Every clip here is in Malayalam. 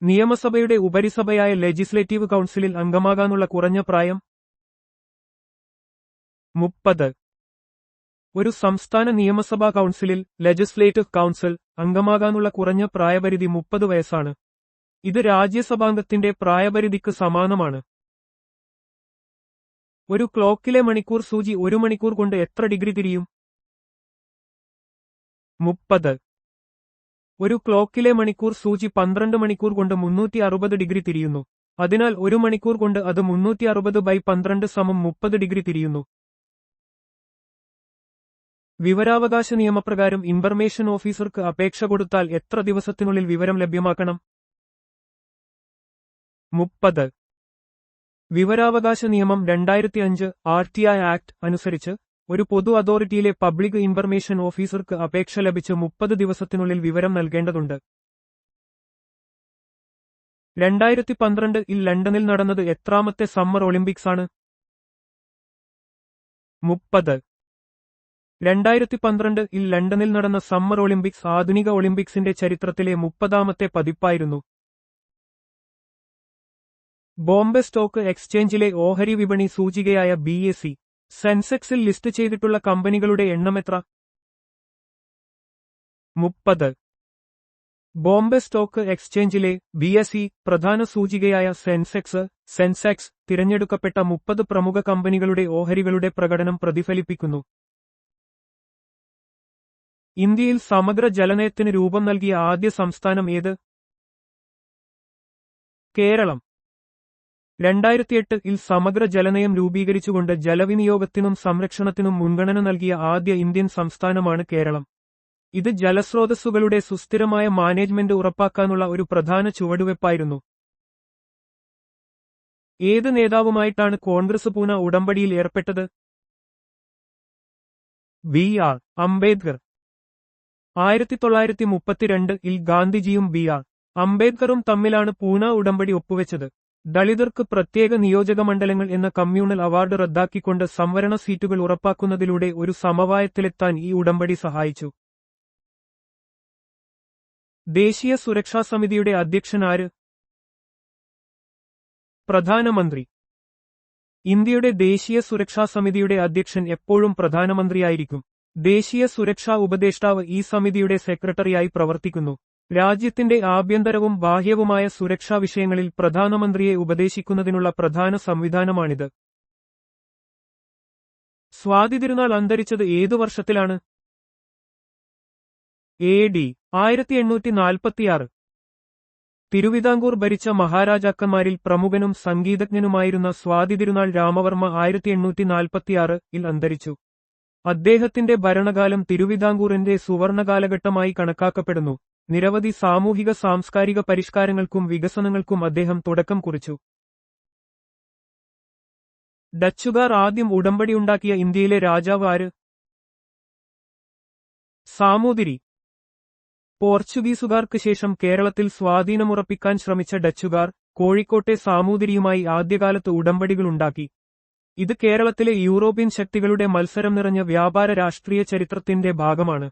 നിയമസഭയുടെ ഉപരിസഭയായ ലെജിസ്ലേറ്റീവ് കൗൺസിലിൽ അംഗമാകാനുള്ള കുറഞ്ഞ പ്രായം 30. ഒരു സംസ്ഥാന നിയമസഭാ കൗൺസിലിൽ ലെജിസ്ലേറ്റീവ് കൗൺസിൽ അംഗമാകാനുള്ള കുറഞ്ഞ പ്രായപരിധി 30 വയസ്സാണ്. ഇത് രാജ്യസഭാംഗത്തിന്റെ പ്രായപരിധിക്ക് സമാനമാണ്. ഒരു ക്ലോക്കിലെ മണിക്കൂർ സൂചി 1 മണിക്കൂർ കൊണ്ട് എത്ര ഡിഗ്രി തിരിയും? 30. ഒരു ക്ലോക്കിലെ മണിക്കൂർ സൂചി 12 മണിക്കൂർ കൊണ്ട് 360 ഡിഗ്രി തിരിയുന്നു. അതിനാൽ 1 മണിക്കൂർ കൊണ്ട് അത് 360/12 30 ഡിഗ്രി തിരിയുന്നു. വിവരാവകാശ നിയമപ്രകാരം ഇൻഫർമേഷൻ ഓഫീസർക്ക് അപേക്ഷ കൊടുത്താൽ എത്ര ദിവസത്തിനുള്ളിൽ വിവരം ലഭ്യമാക്കണം? 30. വിവരാവകാശ നിയമം 2005 RTI ആക്ട് അനുസരിച്ച് ഒരു പൊതു അതോറിറ്റിയിലെ പബ്ലിക് ഇൻഫർമേഷൻ ഓഫീസർക്ക് അപേക്ഷ ലഭിച്ച് 30 ദിവസത്തിനുള്ളിൽ വിവരം നൽകേണ്ടതുണ്ട്. 2012 ലണ്ടനിൽ നടന്നത് എത്രാമത്തെ സമ്മർ ഒളിമ്പിക്സ് ആണ്? 30. 2012 ലണ്ടനിൽ നടന്ന സമ്മർ ഒളിമ്പിക്സ് ആധുനിക ഒളിമ്പിക്സിന്റെ ചരിത്രത്തിലെ 30ാമത്തെ പതിപ്പായിരുന്നു. ബോംബെ സ്റ്റോക്ക് എക്സ്ചേഞ്ചിലെ ഓഹരി വിപണി സൂചികയായ BSE സെൻസെക്സിൽ ലിസ്റ്റ് ചെയ്തിട്ടുള്ള കമ്പനികളുടെ എണ്ണമെത്ര? 30. ബോംബെ സ്റ്റോക്ക് എക്സ്ചേഞ്ചിലെ BSE പ്രധാന സൂചികയായ സെൻസെക്സ് തിരഞ്ഞെടുക്കപ്പെട്ട 30 പ്രമുഖ കമ്പനികളുടെ ഓഹരികളുടെ പ്രകടനം പ്രതിഫലിപ്പിക്കുന്നു. ഇന്ത്യയിൽ സമഗ്ര ജലനയത്തിന് രൂപം നൽകിയ ആദ്യ സംസ്ഥാനം ഏത്? കേരളം. 2008 സമഗ്ര ജലനയം രൂപീകരിച്ചുകൊണ്ട് ജലവിനിയോഗത്തിനും സംരക്ഷണത്തിനും മുൻഗണന നൽകിയ ആദ്യ ഇന്ത്യൻ സംസ്ഥാനമാണ് കേരളം. ഇത് ജലസ്രോതസ്സുകളുടെ സുസ്ഥിരമായ മാനേജ്മെന്റ് ഉറപ്പാക്കാനുള്ള ഒരു പ്രധാന ചുവടുവെപ്പായിരുന്നു. ഏത് നേതാവുമായിട്ടാണ് കോൺഗ്രസ് പൂന ഉടമ്പടിയിൽ ഏർപ്പെട്ടത്? BR അംബേദ്കർ. 1932 ഗാന്ധിജിയും BR അംബേദ്കറും തമ്മിലാണ് പൂന ഉടമ്പടി ഒപ്പുവെച്ചത്. ദളിതർക്ക് പ്രത്യേക നിയോജകമണ്ഡലങ്ങൾ എന്ന കമ്മ്യൂണൽ അവാർഡ് റദ്ദാക്കിക്കൊണ്ട് സംവരണ സീറ്റുകൾ ഉറപ്പാക്കുന്നതിലൂടെ ഒരു സമവായത്തിലെത്താൻ ഈ ഉടമ്പടി സഹായിച്ചു. ദേശീയ സുരക്ഷാ സമിതിയുടെ അധ്യക്ഷൻ ആര്? പ്രധാനമന്ത്രി. ഇന്ത്യയുടെ ദേശീയ സുരക്ഷാ സമിതിയുടെ അധ്യക്ഷൻ എപ്പോഴും പ്രധാനമന്ത്രിയായിരിക്കും. ദേശീയ സുരക്ഷാ ഉപദേഷ്ടാവ് ഈ സമിതിയുടെ സെക്രട്ടറിയായി പ്രവർത്തിക്കുന്നു. രാജ്യത്തിന്റെ ആഭ്യന്തരവും ബാഹ്യവുമായ സുരക്ഷാ വിഷയങ്ങളിൽ പ്രധാനമന്ത്രിയെ ഉപദേശിക്കുന്നതിനുള്ള പ്രധാന സംവിധാനമാണിത്. സ്വാതി തിരുനാൾ അന്തരിച്ചത് ഏതു വർഷത്തിലാണ്? AD 1846. തിരുവിതാംകൂർ ഭരിച്ച മഹാരാജാക്കന്മാരിൽ പ്രമുഖനും സംഗീതജ്ഞനുമായിരുന്ന സ്വാതി തിരുനാൾ രാമവർമ്മ 1846 അന്തരിച്ചു. അദ്ദേഹത്തിന്റെ ഭരണകാലം തിരുവിതാംകൂറിന്റെ സുവർണകാലഘട്ടമായി കണക്കാക്കപ്പെടുന്നു. നിരവധി സാമൂഹിക സാംസ്കാരിക പരിഷ്കാരങ്ങൾക്കും വികസനങ്ങൾക്കും അദ്ദേഹം തുടക്കം കുറിച്ചു. ഡച്ചുകാർ ആദ്യം ഉടമ്പടിയുണ്ടാക്കിയ ഇന്ത്യയിലെ രാജാവ് ആര്? സാമൂതിരി. പോർച്ചുഗീസുകാർക്ക് ശേഷം കേരളത്തിൽ സ്വാധീനമുറപ്പിക്കാൻ ശ്രമിച്ച ഡച്ചുകാർ കോഴിക്കോട്ടെ സാമൂതിരിയുമായി ആദ്യകാലത്ത് ഉടമ്പടികളുണ്ടാക്കി. ഇത് കേരളത്തിലെ യൂറോപ്യൻ ശക്തികളുടെ മത്സരം നിറഞ്ഞ വ്യാപാര രാഷ്ട്രീയ ചരിത്രത്തിന്റെ ഭാഗമാണ്.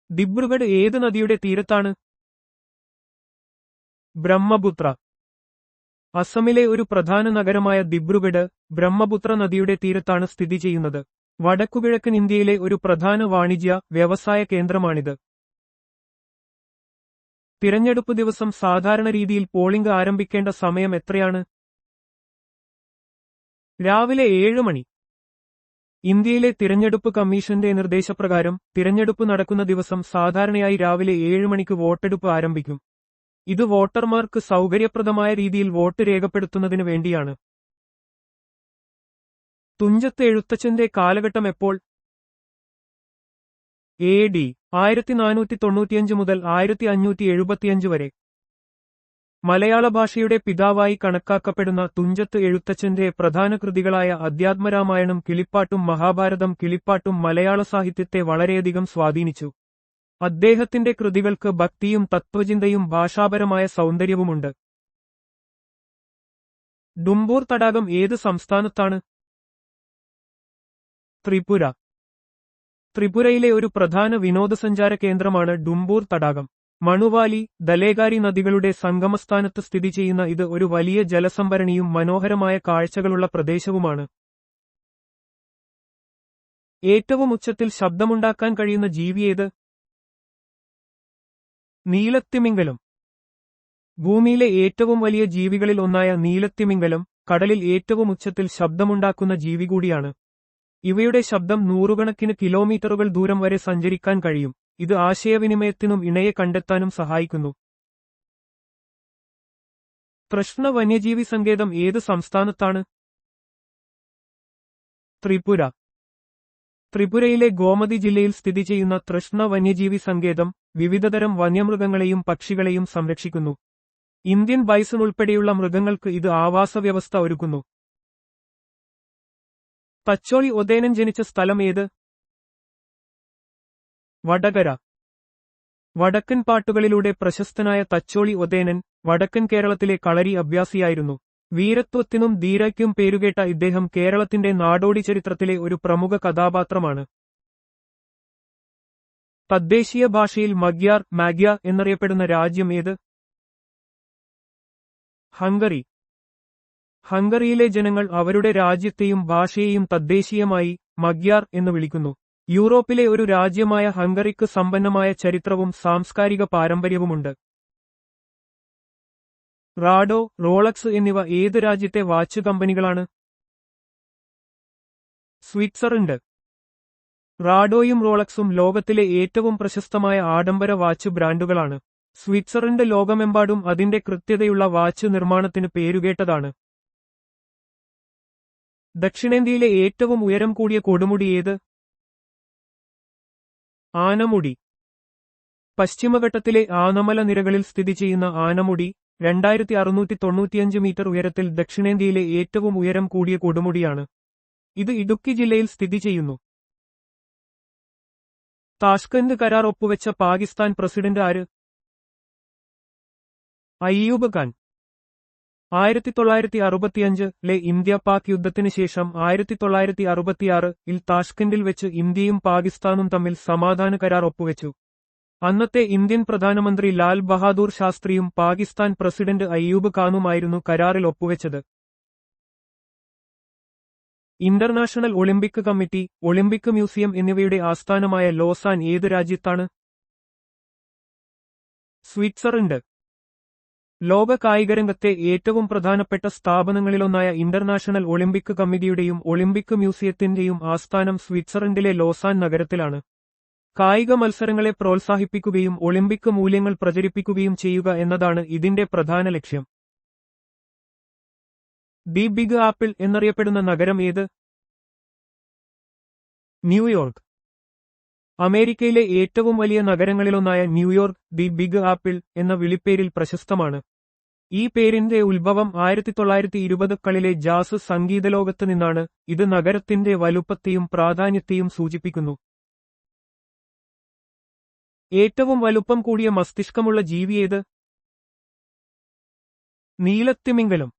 ദിബ്രുഗഡ് ഏത് നദിയുടെ തീരത്താണ്? ബ്രഹ്മപുത്ര. അസമിലെ ഒരു പ്രധാന നഗരമായ ദിബ്രുഗഡ് ബ്രഹ്മപുത്ര നദിയുടെ തീരത്താണ് സ്ഥിതി ചെയ്യുന്നത്. വടക്കുകിഴക്കൻ ഇന്ത്യയിലെ ഒരു പ്രധാന വാണിജ്യ വ്യവസായ കേന്ദ്രമാണിത്. തിരഞ്ഞെടുപ്പ് ദിവസം സാധാരണ രീതിയിൽ പോളിംഗ് ആരംഭിക്കേണ്ട സമയം എത്രയാണ്? രാവിലെ 7 മണി. ഇന്ത്യയിലെ തിരഞ്ഞെടുപ്പ് കമ്മീഷന്റെ നിർദ്ദേശപ്രകാരം തിരഞ്ഞെടുപ്പ് നടക്കുന്ന ദിവസം സാധാരണയായി രാവിലെ 7 മണിക്ക് വോട്ടെടുപ്പ് ആരംഭിക്കും. ഇത് വോട്ടർമാർക്ക് സൗകര്യപ്രദമായ രീതിയിൽ വോട്ട് രേഖപ്പെടുത്തുന്നതിന് വേണ്ടിയാണ്. തുഞ്ചത്ത് എഴുത്തച്ഛന്റെ കാലഘട്ടം എപ്പോൾ? AD 1495 മുതൽ 1575 വരെ. മലയാള ഭാഷയുടെ പിതാവായി കണക്കാക്കപ്പെടുന്ന തുഞ്ചത്ത് എഴുത്തച്ഛന്റെ പ്രധാന കൃതികളായ അധ്യാത്മരാമായണം, കിളിപ്പാട്ടും മഹാഭാരതം കിളിപ്പാട്ടും മലയാള സാഹിത്യത്തെ വളരെയധികം സ്വാധീനിച്ചു. അദ്ദേഹത്തിന്റെ കൃതികൾക്ക് ഭക്തിയും തത്വചിന്തയും ഭാഷാപരമായ സൗന്ദര്യവുമുണ്ട്. ഡുംബൂർ തടാകം ഏത് സംസ്ഥാനത്താണ്? ത്രിപുര. ത്രിപുരയിലെ ഒരു പ്രധാന വിനോദസഞ്ചാര കേന്ദ്രമാണ് ഡുംബൂർ തടാകം. മണുവാലി ദലേകാരി നദികളുടെ സംഗമസ്ഥാനത്ത് സ്ഥിതി ചെയ്യുന്ന ഇത് ഒരു വലിയ ജലസംഭരണിയും മനോഹരമായ കാഴ്ചകളുള്ള പ്രദേശവുമാണ്. ഏറ്റവും ഉച്ചത്തിൽ ശബ്ദമുണ്ടാക്കാൻ കഴിയുന്ന ജീവിയേത്? നീലത്തിമിംഗലം. ഭൂമിയിലെ ഏറ്റവും വലിയ ജീവികളിൽ ഒന്നായ നീലത്തിമിംഗലം കടലിൽ ഏറ്റവും ഉച്ചത്തിൽ ശബ്ദമുണ്ടാക്കുന്ന ജീവി കൂടിയാണ്. ഇവയുടെ ശബ്ദം നൂറുകണക്കിന് കിലോമീറ്ററുകൾ ദൂരം വരെ സഞ്ചരിക്കാൻ കഴിയും. ഇത് ആശയവിനിമയത്തിനും ഇണയെ കണ്ടെത്താനും സഹായിക്കുന്നു. കൃഷ്ണ വന്യജീവി സങ്കേതം ഏത് സംസ്ഥാനത്താണ്? ത്രിപുര. ത്രിപുരയിലെ ഗോമതി ജില്ലയിൽ സ്ഥിതി ചെയ്യുന്ന തൃഷ്ണ വന്യജീവി സങ്കേതം വിവിധതരം വന്യമൃഗങ്ങളെയും പക്ഷികളെയും സംരക്ഷിക്കുന്നു. ഇന്ത്യൻ ബൈസൺ ഉൾപ്പെടെയുള്ള മൃഗങ്ങൾക്ക് ഇത് ആവാസവ്യവസ്ഥ ഒരുക്കുന്നു. തച്ചോളി ഒതേനൻ ജനിച്ച സ്ഥലം ഏത്? വടകര. വടക്കൻ പാട്ടുകളിലൂടെ പ്രശസ്തനായ തച്ചോളി ഒതേനൻ വടക്കൻ കേരളത്തിലെ കളരി അഭ്യാസിയായിരുന്നു. വീരത്വത്തിനും ധീരയ്ക്കും പേരുകേട്ട ഇദ്ദേഹം കേരളത്തിന്റെ നാടോടി ചരിത്രത്തിലെ ഒരു പ്രമുഖ കഥാപാത്രമാണ്. തദ്ദേശീയ ഭാഷയിൽ മാഗ്യ എന്നറിയപ്പെടുന്ന രാജ്യം ഏത്? ഹംഗറി. ഹംഗറിയിലെ ജനങ്ങൾ അവരുടെ രാജ്യത്തെയും ഭാഷയെയും തദ്ദേശീയമായി മഗ്യാർ എന്ന് വിളിക്കുന്നു. യൂറോപ്പിലെ ഒരു രാജ്യമായ ഹംഗറിക്ക് സമ്പന്നമായ ചരിത്രവും സാംസ്കാരിക പാരമ്പര്യവുമുണ്ട്. റാഡോ, റോളക്സ് എന്നിവ ഏത് രാജ്യത്തെ വാച്ച് കമ്പനികളാണ്? സ്വിറ്റ്സർലൻഡ്. റാഡോയും റോളക്സും ലോകത്തിലെ ഏറ്റവും പ്രശസ്തമായ ആഡംബര വാച്ച് ബ്രാൻഡുകളാണ്. സ്വിറ്റ്സർലൻഡ് ലോകമെമ്പാടും അതിന്റെ കൃത്യതയുള്ള വാച്ച് നിർമ്മാണത്തിന് പേരുകേട്ടതാണ്. ദക്ഷിണേന്ത്യയിലെ ഏറ്റവും ഉയരം കൂടിയ കൊടുമുടി ഏത്? ആനമുടി. പശ്ചിമഘട്ടത്തിലെ ആനമല നിരകളിൽ സ്ഥിതി ചെയ്യുന്ന ആനമുടി 2695 മീറ്റർ ഉയരത്തിൽ ദക്ഷിണേന്ത്യയിലെ ഏറ്റവും ഉയരം കൂടിയ കൊടുമുടിയാണ്. ഇത് ഇടുക്കി ജില്ലയിൽ സ്ഥിതി ചെയ്യുന്നു. താഷ്കന്റ് കരാർ ഒപ്പുവെച്ച പാകിസ്ഥാൻ പ്രസിഡന്റ് ആര്? അയ്യൂബ് ഖാൻ. 1965-ലെ ഇന്ത്യ-പാക് യുദ്ധത്തിന് ശേഷം 1966-ൽ താഷ്കന്റിൽ വെച്ച് ഇന്ത്യയും പാകിസ്ഥാനും തമ്മിൽ സമാധാന കരാർ ഒപ്പുവെച്ചു. അന്നത്തെ ഇന്ത്യൻ പ്രധാനമന്ത്രി ലാൽ ബഹാദൂർ ശാസ്ത്രിയും പാകിസ്ഥാൻ പ്രസിഡന്റ് അയ്യൂബ് ഖാനുമായിരുന്നു കരാറിൽ ഒപ്പുവെച്ചത്. International Olympic committee, Olympic museum എന്നിവയുടെ ആസ്ഥാനമായ ലോസാൻ ഏത് രാജ്യത്താണ്? സ്വിറ്റ്സർലൻഡ്. ലോക കായികരംഗത്തെ ഏറ്റവും പ്രധാനപ്പെട്ട സ്ഥാപനങ്ങളിലൊന്നായ ഇന്റർനാഷണൽ ഒളിമ്പിക് കമ്മിറ്റിയുടെയും ഒളിമ്പിക് മ്യൂസിയത്തിന്റെയും ആസ്ഥാനം സ്വിറ്റ്സർലൻഡിലെ ലോസാൻ നഗരത്തിലാണ്. കായിക മത്സരങ്ങളെ പ്രോത്സാഹിപ്പിക്കുകയും ഒളിമ്പിക് മൂല്യങ്ങൾ പ്രചരിപ്പിക്കുകയും ചെയ്യുക എന്നതാണ് ഇതിന്റെ പ്രധാന ലക്ഷ്യം. ദി ബിഗ് ആപ്പിൾ എന്നറിയപ്പെടുന്ന നഗരം ഏത്? ന്യൂയോർക്ക്. അമേരിക്കയിലെ ഏറ്റവും വലിയ നഗരങ്ങളിലൊന്നായ ന്യൂയോർക്ക് ദി ബിഗ് ആപ്പിൾ എന്ന വിളിപ്പേരിൽ പ്രശസ്തമാണ്. ഈ പേരിന്റെ ഉത്ഭവം 1920കളിലെ ജാസ് സംഗീതലോകത്ത് നിന്നാണ്. ഇത് നഗരത്തിന്റെ വലുപ്പത്തെയും പ്രാധാന്യത്തെയും സൂചിപ്പിക്കുന്നു. ഏറ്റവും വലുപ്പം കൂടിയ മസ്തിഷ്കമുള്ള ജീവിയേത്? നീലത്തിമിംഗലം.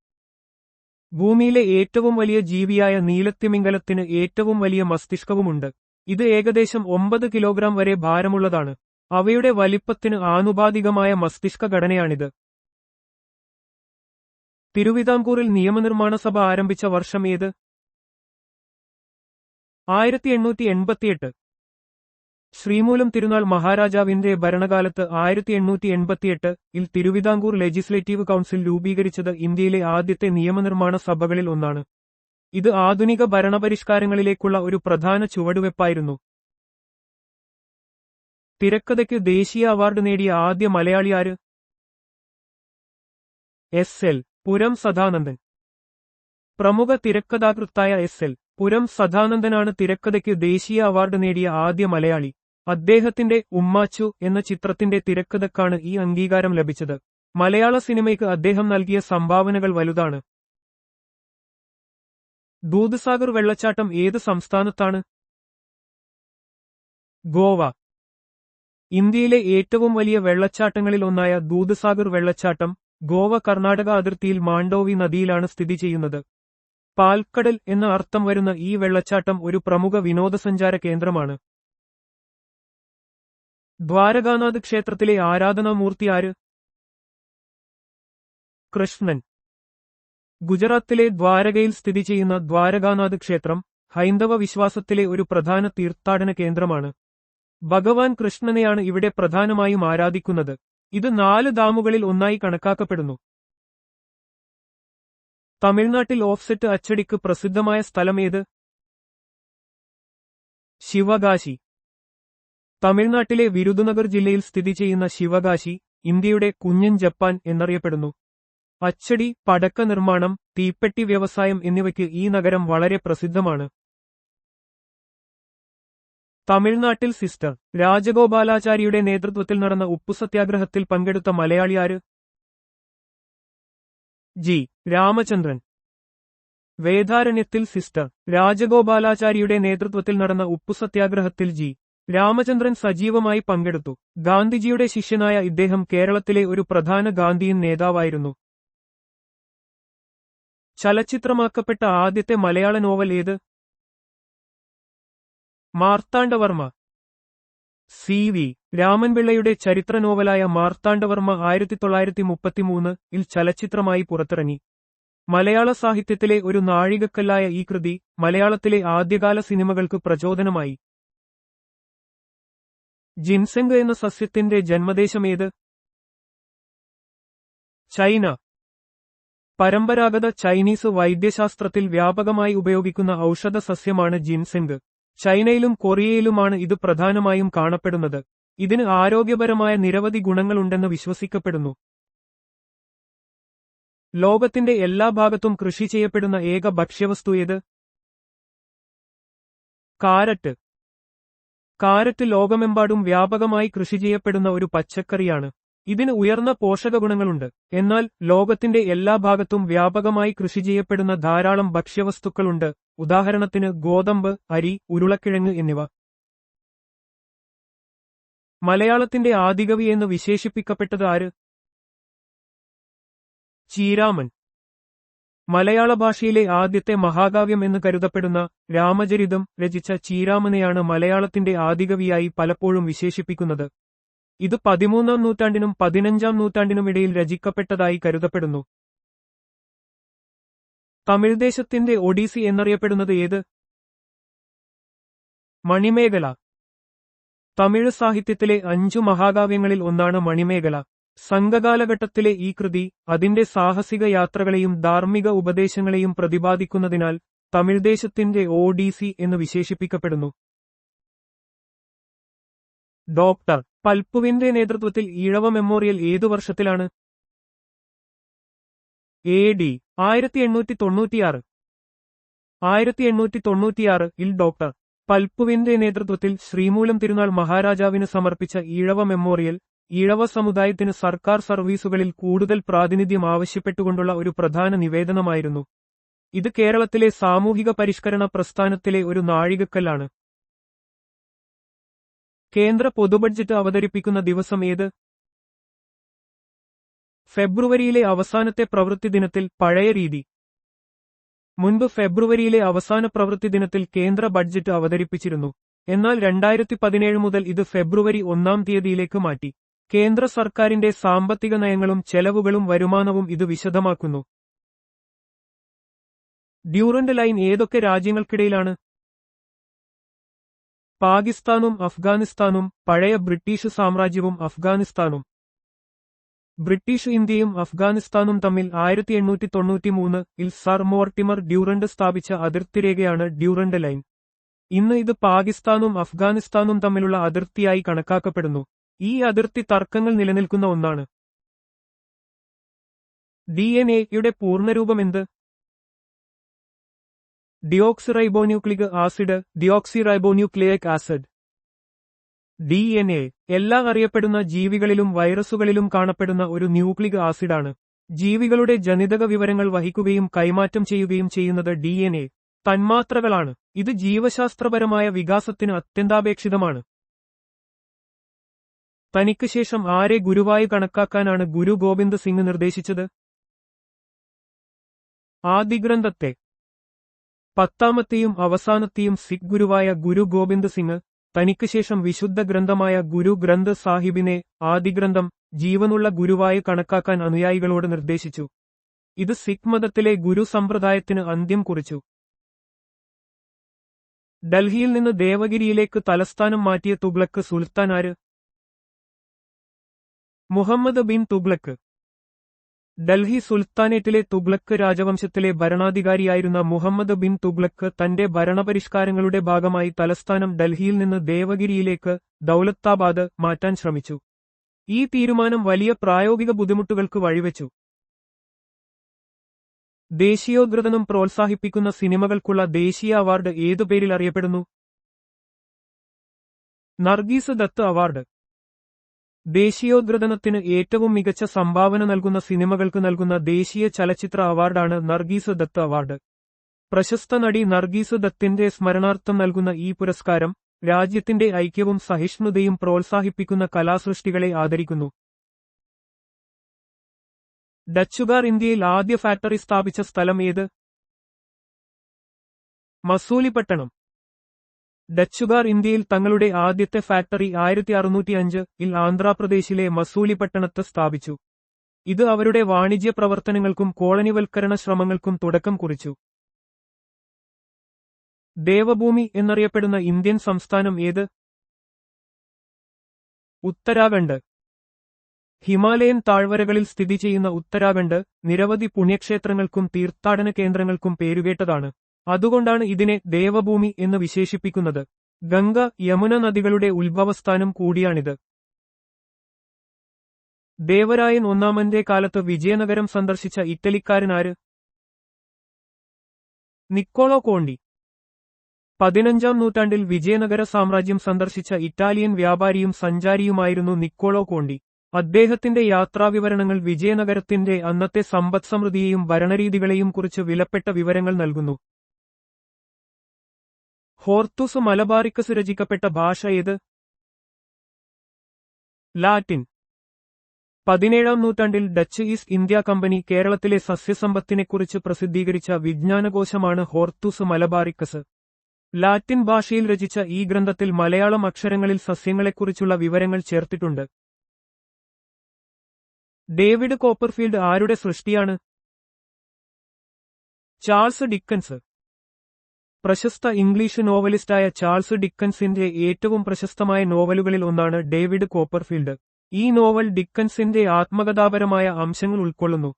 ഭൂമിയിലെ ഏറ്റവും വലിയ ജീവിയായ നീലത്തിമിംഗലത്തിന് ഏറ്റവും വലിയ മസ്തിഷ്കവുമുണ്ട്. ഇത് ഏകദേശം 9 കിലോഗ്രാം വരെ ഭാരമുള്ളതാണ്. അവയുടെ വലിപ്പത്തിന് ആനുപാതികമായ മസ്തിഷ്ക ഘടനയാണിത്. തിരുവിതാംകൂറിൽ നിയമനിർമ്മാണ സഭ ആരംഭിച്ച വർഷം ഏത്? 1888. ശ്രീമൂലം തിരുനാൾ മഹാരാജാവിന്റെ ഭരണകാലത്ത് 1888-ൽ തിരുവിതാംകൂർ ലെജിസ്ലേറ്റീവ് കൗൺസിൽ രൂപീകരിച്ചത് ഇന്ത്യയിലെ ആദ്യത്തെ നിയമനിർമ്മാണ സഭകളിൽ ഒന്നാണ്. ഇത് ആധുനിക ഭരണപരിഷ്കാരങ്ങളിലേക്കുള്ള ഒരു പ്രധാന ചുവടുവെപ്പായിരുന്നു. തിരക്കഥയ്ക്ക് ദേശീയ അവാർഡ് നേടിയ ആദ്യ മലയാളി ആര്? എസ്.എൽ. പുരം സദാനന്ദൻ. പ്രമുഖ തിരക്കഥാകൃത്തായ എസ്.എൽ. പുരം സദാനന്ദനാണ് തിരക്കഥയ്ക്ക് ദേശീയ അവാർഡ് നേടിയ ആദ്യ മലയാളി. അദ്ദേഹത്തിന്റെ ഉമ്മാച്ചു എന്ന ചിത്രത്തിന്റെ തിരക്കഥക്കാണ് ഈ അംഗീകാരം ലഭിച്ചത്. മലയാള സിനിമയ്ക്ക് അദ്ദേഹം നൽകിയ സംഭാവനകൾ വലുതാണ്. ദൂദ്സാഗർ വെള്ളച്ചാട്ടം ഏത് സംസ്ഥാനത്താണ്? ഗോവ. ഇന്ത്യയിലെ ഏറ്റവും വലിയ വെള്ളച്ചാട്ടങ്ങളിൽ ഒന്നായ ദൂദ്സാഗർ വെള്ളച്ചാട്ടം ഗോവ കർണാടക അതിർത്തിയിൽ മാണ്ഡോവി നദിയിലാണ് സ്ഥിതി ചെയ്യുന്നത്. പാൽക്കടൽ എന്ന അർത്ഥം വരുന്ന ഈ വെള്ളച്ചാട്ടം ഒരു പ്രമുഖ വിനോദസഞ്ചാര കേന്ദ്രമാണ്. ദ്വാരകാനാഥ് ക്ഷേത്രത്തിലെ ആരാധനാമൂർത്തി ആര്? കൃഷ്ണൻ. ഗുജറാത്തിലെ ദ്വാരകയിൽ സ്ഥിതി ചെയ്യുന്ന ദ്വാരകാനാഥ് ക്ഷേത്രം ഹൈന്ദവ വിശ്വാസത്തിലെ ഒരു പ്രധാന തീർത്ഥാടന കേന്ദ്രമാണ്. ഭഗവാൻ കൃഷ്ണനെയാണ് ഇവിടെ പ്രധാനമായും ആരാധിക്കുന്നത്. ഇത് 4 ഡാമുകളിൽ ഒന്നായി കണക്കാക്കപ്പെടുന്നു. തമിഴ്നാട്ടിൽ ഓഫ്സെറ്റ് അച്ചടിക്ക് പ്രസിദ്ധമായ സ്ഥലം ഏത്? ശിവകാശി. തമിഴ്നാട്ടിലെ വിരുദുനഗർ ജില്ലയിൽ സ്ഥിതി ചെയ്യുന്ന ശിവകാശി ഇന്ത്യയുടെ കുഞ്ഞൻ ജപ്പാൻ എന്നറിയപ്പെടുന്നു. അച്ചടി, പടക്ക നിർമ്മാണം, തീപ്പെട്ടി വ്യവസായം എന്നിവയ്ക്ക് ഈ നഗരം വളരെ പ്രസിദ്ധമാണ്. തമിഴ്നാട്ടിൽ സിസ്റ്റർ രാജഗോപാലാചാരിയുടെ നേതൃത്വത്തിൽ നടന്ന ഉപ്പുസത്യാഗ്രഹത്തിൽ പങ്കെടുത്ത മലയാളി ആര്? ജി. രാമചന്ദ്രൻ. വേദാരണ്യത്തിൽ സിസ്റ്റർ രാജഗോപാലാചാരിയുടെ നേതൃത്വത്തിൽ നടന്ന ഉപ്പുസത്യാഗ്രഹത്തിൽ ജി. രാമചന്ദ്രൻ സജീവമായി പങ്കെടുത്തു. ഗാന്ധിജിയുടെ ശിഷ്യനായ ഇദ്ദേഹം കേരളത്തിലെ ഒരു പ്രധാന ഗാന്ധിയൻ നേതാവായിരുന്നു. ചലച്ചിത്രമാക്കപ്പെട്ട ആദ്യത്തെ മലയാള നോവൽ ഏത്? മാർത്താണ്ഡവർമ്മ. സി. വി. രാമൻപിള്ളയുടെ ചരിത്ര നോവലായ മാർത്താണ്ഡവർമ്മ 1933 ചലച്ചിത്രമായി പുറത്തിറങ്ങി. മലയാള സാഹിത്യത്തിലെ ഒരു നാഴികക്കല്ലായ ഈ കൃതി മലയാളത്തിലെ ആദ്യകാല സിനിമകൾക്ക് പ്രചോദനമായി. ജിൻസെങ് എന്ന സസ്യത്തിന്റെ ജന്മദേശമേത്? ചൈന. പരമ്പരാഗത ചൈനീസ് വൈദ്യശാസ്ത്രത്തിൽ വ്യാപകമായി ഉപയോഗിക്കുന്ന ഔഷധ സസ്യമാണ് ജിൻസെങ്. ചൈനയിലും കൊറിയയിലുമാണ് ഇത് പ്രധാനമായും കാണപ്പെടുന്നത്. ഇതിന് ആരോഗ്യപരമായ നിരവധി ഗുണങ്ങളുണ്ടെന്ന് വിശ്വസിക്കപ്പെടുന്നു. ലോകത്തിന്റെ എല്ലാ ഭാഗത്തും കൃഷി ചെയ്യപ്പെടുന്ന ഏക ഭക്ഷ്യവസ്തു ഏത്? കാരറ്റ്. കാരറ്റ് ലോകമെമ്പാടും വ്യാപകമായി കൃഷി ചെയ്യപ്പെടുന്ന ഒരു പച്ചക്കറിയാണ്. ഇതിന് ഉയർന്ന പോഷകഗുണങ്ങളുണ്ട്. എന്നാൽ ലോകത്തിന്റെ എല്ലാ ഭാഗത്തും വ്യാപകമായി കൃഷി ചെയ്യപ്പെടുന്ന ധാരാളം ഭക്ഷ്യവസ്തുക്കളുണ്ട്. ഉദാഹരണത്തിന് ഗോതമ്പ്, അരി, ഉരുളക്കിഴങ്ങ് എന്നിവ. മലയാളത്തിന്റെ ആദികവി എന്ന് വിശേഷിപ്പിക്കപ്പെട്ടത് ആര്? ചീരാമൻ. മലയാള ഭാഷയിലെ ആദ്യത്തെ മഹാകാവ്യം എന്ന് കരുതപ്പെടുന്ന രാമചരിതം രചിച്ച ചീരാമനെയാണ് മലയാളത്തിന്റെ ആദികവിയായി പലപ്പോഴും വിശേഷിപ്പിക്കുന്നത്. ഇത് 13-ാം നൂറ്റാണ്ടിനും 15-ാം നൂറ്റാണ്ടിനുമിടയിൽ രചിക്കപ്പെട്ടതായി കരുതപ്പെടുന്നു. തമിഴ് ദേശത്തിന്റെ ഒഡീസി എന്നറിയപ്പെടുന്നത് ഏത്? മണിമേഖല. തമിഴ് സാഹിത്യത്തിലെ 5 മഹാകാവ്യങ്ങളിൽ ഒന്നാണ് മണിമേഖല. സംഘകാലഘട്ടത്തിലെ ഈ കൃതി അതിന്റെ സാഹസിക യാത്രകളെയും ധാർമ്മിക ഉപദേശങ്ങളെയും പ്രതിപാദിക്കുന്നതിനാൽ തമിഴ് ദേശത്തിന്റെ ഒഡീസി എന്ന് വിശേഷിപ്പിക്കപ്പെടുന്നു. ഡോക്ടർ പൽപ്പുവിന്റെ നേതൃത്വത്തിൽ ഈഴവ മെമ്മോറിയൽ ഏതു വർഷത്തിലാണ്? AD 1896. 1896 ഡോക്ടർ പൽപ്പുവിന്റെ നേതൃത്വത്തിൽ ശ്രീമൂലം തിരുനാൾ മഹാരാജാവിന് സമർപ്പിച്ച ഈഴവ മെമ്മോറിയൽ ഈഴവ സമുദായത്തിന് സർക്കാർ സർവീസുകളിൽ കൂടുതൽ പ്രാതിനിധ്യം ആവശ്യപ്പെട്ടുകൊണ്ടുള്ള ഒരു പ്രധാന നിവേദനമായിരുന്നു. ഇത് കേരളത്തിലെ സാമൂഹിക പരിഷ്കരണ പ്രസ്ഥാനത്തിലെ ഒരു നാഴികക്കല്ലാണ്. കേന്ദ്ര പൊതുബഡ്ജറ്റ് അവതരിപ്പിക്കുന്ന ദിവസം ഏത്? ഫെബ്രുവരിയിലെ അവസാനത്തെ പ്രവൃത്തി ദിനത്തിൽ. പഴയ രീതി. മുൻപ് ഫെബ്രുവരിയിലെ അവസാന പ്രവൃത്തി ദിനത്തിൽ കേന്ദ്ര ബഡ്ജറ്റ് അവതരിപ്പിച്ചിരുന്നു. എന്നാൽ 2017 മുതൽ ഇത് ഫെബ്രുവരി 1-ാം തീയതിയിലേക്ക് മാറ്റി. കേന്ദ്ര സർക്കാരിന്റെ സാമ്പത്തിക നയങ്ങളും ചെലവുകളും വരുമാനവും ഇത് വിശദമാക്കുന്നു. ഡ്യൂറന്റ് ലൈൻ ഏതൊക്കെ രാജ്യങ്ങൾക്കിടയിലാണ്? പാകിസ്ഥാനും അഫ്ഗാനിസ്ഥാനും. പഴയ ബ്രിട്ടീഷ് സാമ്രാജ്യവും അഫ്ഗാനിസ്ഥാനും. ബ്രിട്ടീഷ് ഇന്ത്യയും അഫ്ഗാനിസ്ഥാനും തമ്മിൽ 1893 സർ മോർട്ടിമർ ഡ്യൂറന്റ് സ്ഥാപിച്ച അതിർത്തിരേഖയാണ് ഡ്യൂറന്റ് ലൈൻ. ഇന്ന് ഇത് പാകിസ്ഥാനും അഫ്ഗാനിസ്ഥാനും തമ്മിലുള്ള അതിർത്തിയായി കണക്കാക്കപ്പെടുന്നു. ഈ അതിർത്തി തർക്കങ്ങൾ നിലനിൽക്കുന്ന ഒന്നാണ്. DNA-യുടെ പൂർണ്ണരൂപം എന്ത്? ഡിയോക്സിറൈബോന്യൂക്ലിക് ആസിഡ്. ഡിയോക്സിറൈബോന്യൂക്ലിയിക് ആസിഡ്. DNA എല്ലാ അറിയപ്പെടുന്ന ജീവികളിലും വൈറസുകളിലും കാണപ്പെടുന്ന ഒരു ന്യൂക്ലിക് ആസിഡാണ്. ജീവികളുടെ ജനിതക വിവരങ്ങൾ വഹിക്കുകയും കൈമാറ്റം ചെയ്യുകയും ചെയ്യുന്നത് DNA തന്മാത്രകളാണ്. ഇത് ജീവശാസ്ത്രപരമായ വികാസത്തിന് അത്യന്താപേക്ഷിതമാണ്. തനിക്ക് ശേഷം ആരെ ഗുരുവായി കണക്കാക്കാനാണ് ഗുരു ഗോബിന്ദ് സിംഗ് നിർദ്ദേശിച്ചത്? ആദിഗ്രന്ഥത്തെ. 10ാമത്തെയും അവസാനത്തെയും സിഖ് ഗുരുവായ ഗുരു ഗോബിന്ദ് സിംഗ് തനിക്ക് ശേഷം വിശുദ്ധ ഗ്രന്ഥമായ ഗുരു ഗ്രന്ഥ് സാഹിബിനെ ആദിഗ്രന്ഥം ജീവനുള്ള ഗുരുവായി കണക്കാക്കാൻ അനുയായികളോട് നിർദ്ദേശിച്ചു. ഇത് സിഖ് മതത്തിലെ ഗുരു സമ്പ്രദായത്തിന് അന്ത്യം കുറിച്ചു. ഡൽഹിയിൽ നിന്ന് ദേവഗിരിയിലേക്ക് തലസ്ഥാനം മാറ്റിയ തുഗ്ലക്ക് സുൽത്താൻ ആര്? മുഹമ്മദ് ബിൻ തുഗ്ലക്ക്. ഡൽഹി സുൽത്താനേറ്റിലെ തുഗ്ലക്ക് രാജവംശത്തിലെ ഭരണാധികാരിയായിരുന്ന മുഹമ്മദ് ബിൻ തുഗ്ലക്ക് തന്റെ ഭരണപരിഷ്കാരങ്ങളുടെ ഭാഗമായി തലസ്ഥാനം ഡൽഹിയിൽ നിന്ന് ദേവഗിരിയിലേക്ക് ദൗലത്താബാദ് മാറ്റാൻ ശ്രമിച്ചു. ഈ തീരുമാനം വലിയ പ്രായോഗിക ബുദ്ധിമുട്ടുകൾക്ക് വഴിവെച്ചു. ദേശീയോദ്ഗ്രഥനം പ്രോത്സാഹിപ്പിക്കുന്ന സിനിമകൾക്കുള്ള ദേശീയ അവാർഡ് ഏതു പേരിൽ അറിയപ്പെടുന്നു? നർഗീസ് ദത്ത് അവാർഡ്. ദേശീയോദ്ഗ്രഥനത്തിന് ഏറ്റവും മികച്ച സംഭാവന നൽകുന്ന സിനിമകൾക്ക് നൽകുന്ന ദേശീയ ചലച്ചിത്ര അവാർഡാണ് നർഗീസ് ദത്ത് അവാർഡ്. പ്രശസ്ത നടി നർഗീസ് ദത്തിന്റെ സ്മരണാർത്ഥം നൽകുന്ന ഈ പുരസ്കാരം രാജ്യത്തിന്റെ ഐക്യവും സഹിഷ്ണുതയും പ്രോത്സാഹിപ്പിക്കുന്ന കലാസൃഷ്ടികളെ ആദരിക്കുന്നു. ഡച്ചുകാർ ഇന്ത്യയിൽ ആദ്യ ഫാക്ടറി സ്ഥാപിച്ച സ്ഥലം ഏത്? മസൂലിപട്ടണം. ഡച്ചുകാർ ഇന്ത്യയിൽ തങ്ങളുടെ ആദ്യത്തെ ഫാക്ടറി 1605-ൽ ആന്ധ്രാപ്രദേശിലെ മസൂലിപട്ടണത്ത് സ്ഥാപിച്ചു. ഇത് അവരുടെ വാണിജ്യ പ്രവർത്തനങ്ങൾക്കും കോളനിവൽക്കരണ ശ്രമങ്ങൾക്കും തുടക്കം കുറിച്ചു. ദേവഭൂമി എന്നറിയപ്പെടുന്ന ഇന്ത്യൻ സംസ്ഥാനം ഏത്? ഉത്തരാഖണ്ഡ്. ഹിമാലയൻ താഴ്വരകളിൽ സ്ഥിതി ചെയ്യുന്ന ഉത്തരാഖണ്ഡ് നിരവധി പുണ്യക്ഷേത്രങ്ങൾക്കും തീർത്ഥാടന കേന്ദ്രങ്ങൾക്കും പേരുകേട്ടതാണ്. അതുകൊണ്ടാണ് ഇതിനെ ദേവഭൂമി എന്ന് വിശേഷിപ്പിക്കുന്നത്. ഗംഗ, യമുന നദികളുടെ ഉത്ഭവസ്ഥാനം കൂടിയാണിത്. ദേവരായൻ ഒന്നാമന്റെ കാലത്ത് വിജയനഗരം സന്ദർശിച്ച ഇറ്റലിക്കാരനാര്? Niccolo Conti. 15-ാം നൂറ്റാണ്ടിൽ വിജയനഗര സാമ്രാജ്യം സന്ദർശിച്ച ഇറ്റാലിയൻ വ്യാപാരിയും സഞ്ചാരിയുമായിരുന്നു നിക്കോളോ കോണ്ടി. അദ്ദേഹത്തിന്റെ യാത്രാവിവരണങ്ങൾ വിജയനഗരത്തിന്റെ അന്നത്തെ സമ്പദ്സമൃദ്ധിയെയും ഭരണരീതികളെയും കുറിച്ച് വിലപ്പെട്ട വിവരങ്ങൾ നൽകുന്നു. ഹോർത്തൂസ് മലബാറിക്കസ് രചിക്കപ്പെട്ട ഭാഷ ഏത്? ലാറ്റിൻ. 17-ാം നൂറ്റാണ്ടിൽ ഡച്ച് ഈസ്റ്റ് ഇന്ത്യാ കമ്പനി കേരളത്തിലെ സസ്യസമ്പത്തിനെക്കുറിച്ച് പ്രസിദ്ധീകരിച്ച വിജ്ഞാനകോശമാണ് ഹോർത്തൂസ് മലബാറിക്കസ്. ലാറ്റിൻ ഭാഷയിൽ രചിച്ച ഈ ഗ്രന്ഥത്തിൽ മലയാളം അക്ഷരങ്ങളിൽ സസ്യങ്ങളെക്കുറിച്ചുള്ള വിവരങ്ങൾ ചേർത്തിട്ടുണ്ട്. ഡേവിഡ് കോപ്പർഫീൽഡ് ആരുടെ സൃഷ്ടിയാണ്? Charles Dickens. പ്രശസ്ത ഇംഗ്ലീഷ് നോവലിസ്റ്റായ ചാൾസ് ഡിക്കൻസിന്റെ ഏറ്റവും പ്രശസ്തമായ നോവലുകളിൽ ഒന്നാണ് ഡേവിഡ് കോപ്പർഫീൽഡ്. ഈ നോവൽ ഡിക്കൻസിന്റെ ആത്മകഥാപരമായ അംശങ്ങൾ ഉൾക്കൊള്ളുന്നു.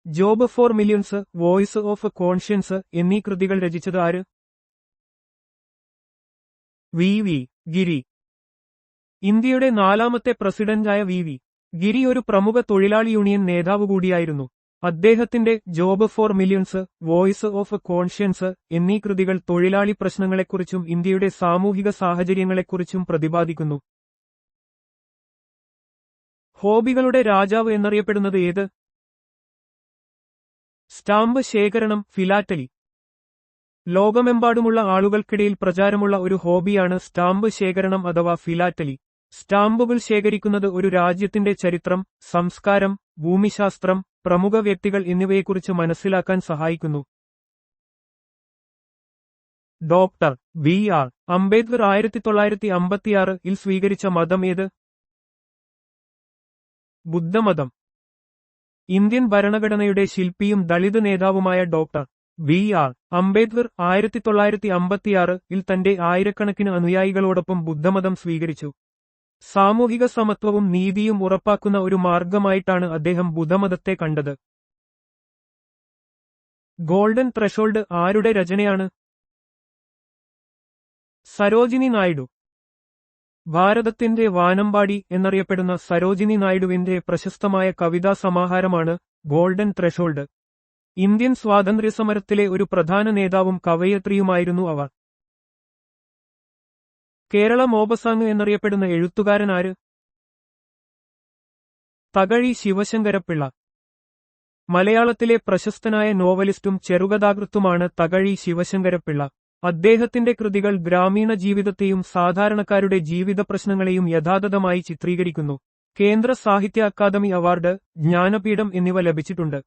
Job four millions, voice of conscience എന്നീ കൃതികൾ രചിച്ചത് ആര്? വി. ഗിരി. ഇന്ത്യയുടെ 4ാമത്തെ പ്രസിഡന്റായ വി. ഗിരി ഒരു പ്രമുഖ തൊഴിലാളി യൂണിയൻ നേതാവ് കൂടിയായിരുന്നു. അദ്ദേഹത്തിന്റെ job four millions, voice of conscience എന്നീ കൃതികൾ തൊഴിലാളി പ്രശ്നങ്ങളെക്കുറിച്ചും ഇന്ത്യയുടെ സാമൂഹിക സാഹചര്യങ്ങളെക്കുറിച്ചും പ്രതിപാദിക്കുന്നു. ഹോബികളുടെ രാജാവ് എന്നറിയപ്പെടുന്നത് ഏത്? സ്റ്റാമ്പ് ശേഖരണം, ഫിലാറ്റലി. ലോകമെമ്പാടുമുള്ള ആളുകൾക്കിടയിൽ പ്രചാരമുള്ള ഒരു ഹോബിയാണ് സ്റ്റാമ്പ് ശേഖരണം അഥവാ ഫിലാറ്റലി. സ്റ്റാമ്പുകൾ ശേഖരിക്കുന്നത് ഒരു രാജ്യത്തിന്റെ ചരിത്രം, സംസ്കാരം, ഭൂമിശാസ്ത്രം, പ്രമുഖ വ്യക്തികൾ എന്നിവയെക്കുറിച്ച് മനസ്സിലാക്കാൻ സഹായിക്കുന്നു. Doctor BR. അംബേദ്കർ 1956-ൽ സ്വീകരിച്ച മതം ഏത്? ബുദ്ധമതം. ഇന്ത്യൻ ഭരണഘടനയുടെ ശില്പിയും ദളിത് നേതാവുമായ ഡോക്ടർ ബി.ആർ. അംബേദ്കർ 1956-ൽ തന്റെ ആയിരക്കണക്കിന് അനുയായികളോടൊപ്പം ബുദ്ധമതം സ്വീകരിച്ചു. സാമൂഹിക സമത്വവും നീതിയും ഉറപ്പാക്കുന്ന ഒരു മാർഗമായിട്ടാണ് അദ്ദേഹം ബുദ്ധമതത്തെ കണ്ടത്. ഗോൾഡൻ ത്രഷോൾഡ് ആരുടെ രചനയാണ്? സരോജിനി നായിഡു. ഭാരതത്തിന്റെ വാനമ്പാടി എന്നറിയപ്പെടുന്ന സരോജിനി നായിഡുവിന്റെ പ്രശസ്തമായ കവിതാ സമാഹാരമാണ് ഗോൾഡൻ ത്രഷോൾഡ്. ഇന്ത്യൻ സ്വാതന്ത്ര്യസമരത്തിലെ ഒരു പ്രധാന നേതാവും കവയിത്രിയുമായിരുന്നു അവർ. കേരള മോബസാങ് എന്നറിയപ്പെടുന്ന എഴുത്തുകാരനാര്? തകഴി ശിവശങ്കരപ്പിള്ള. മലയാളത്തിലെ പ്രശസ്തനായ നോവലിസ്റ്റും ചെറുകഥാകൃത്തുമാണ് തകഴി ശിവശങ്കരപ്പിള്ള. അദ്ദേഹത്തിന്റെ കൃതികൾ ഗ്രാമീണ ജീവിതത്തെയും സാധാരണക്കാരുടെ ജീവിത പ്രശ്നങ്ങളെയും യഥാതഥമായി ചിത്രീകരിക്കുന്നു. കേന്ദ്ര സാഹിത്യ അക്കാദമി അവാർഡ്, ജ്ഞാനപീഠം എന്നിവ ലഭിച്ചിട്ടുണ്ട്.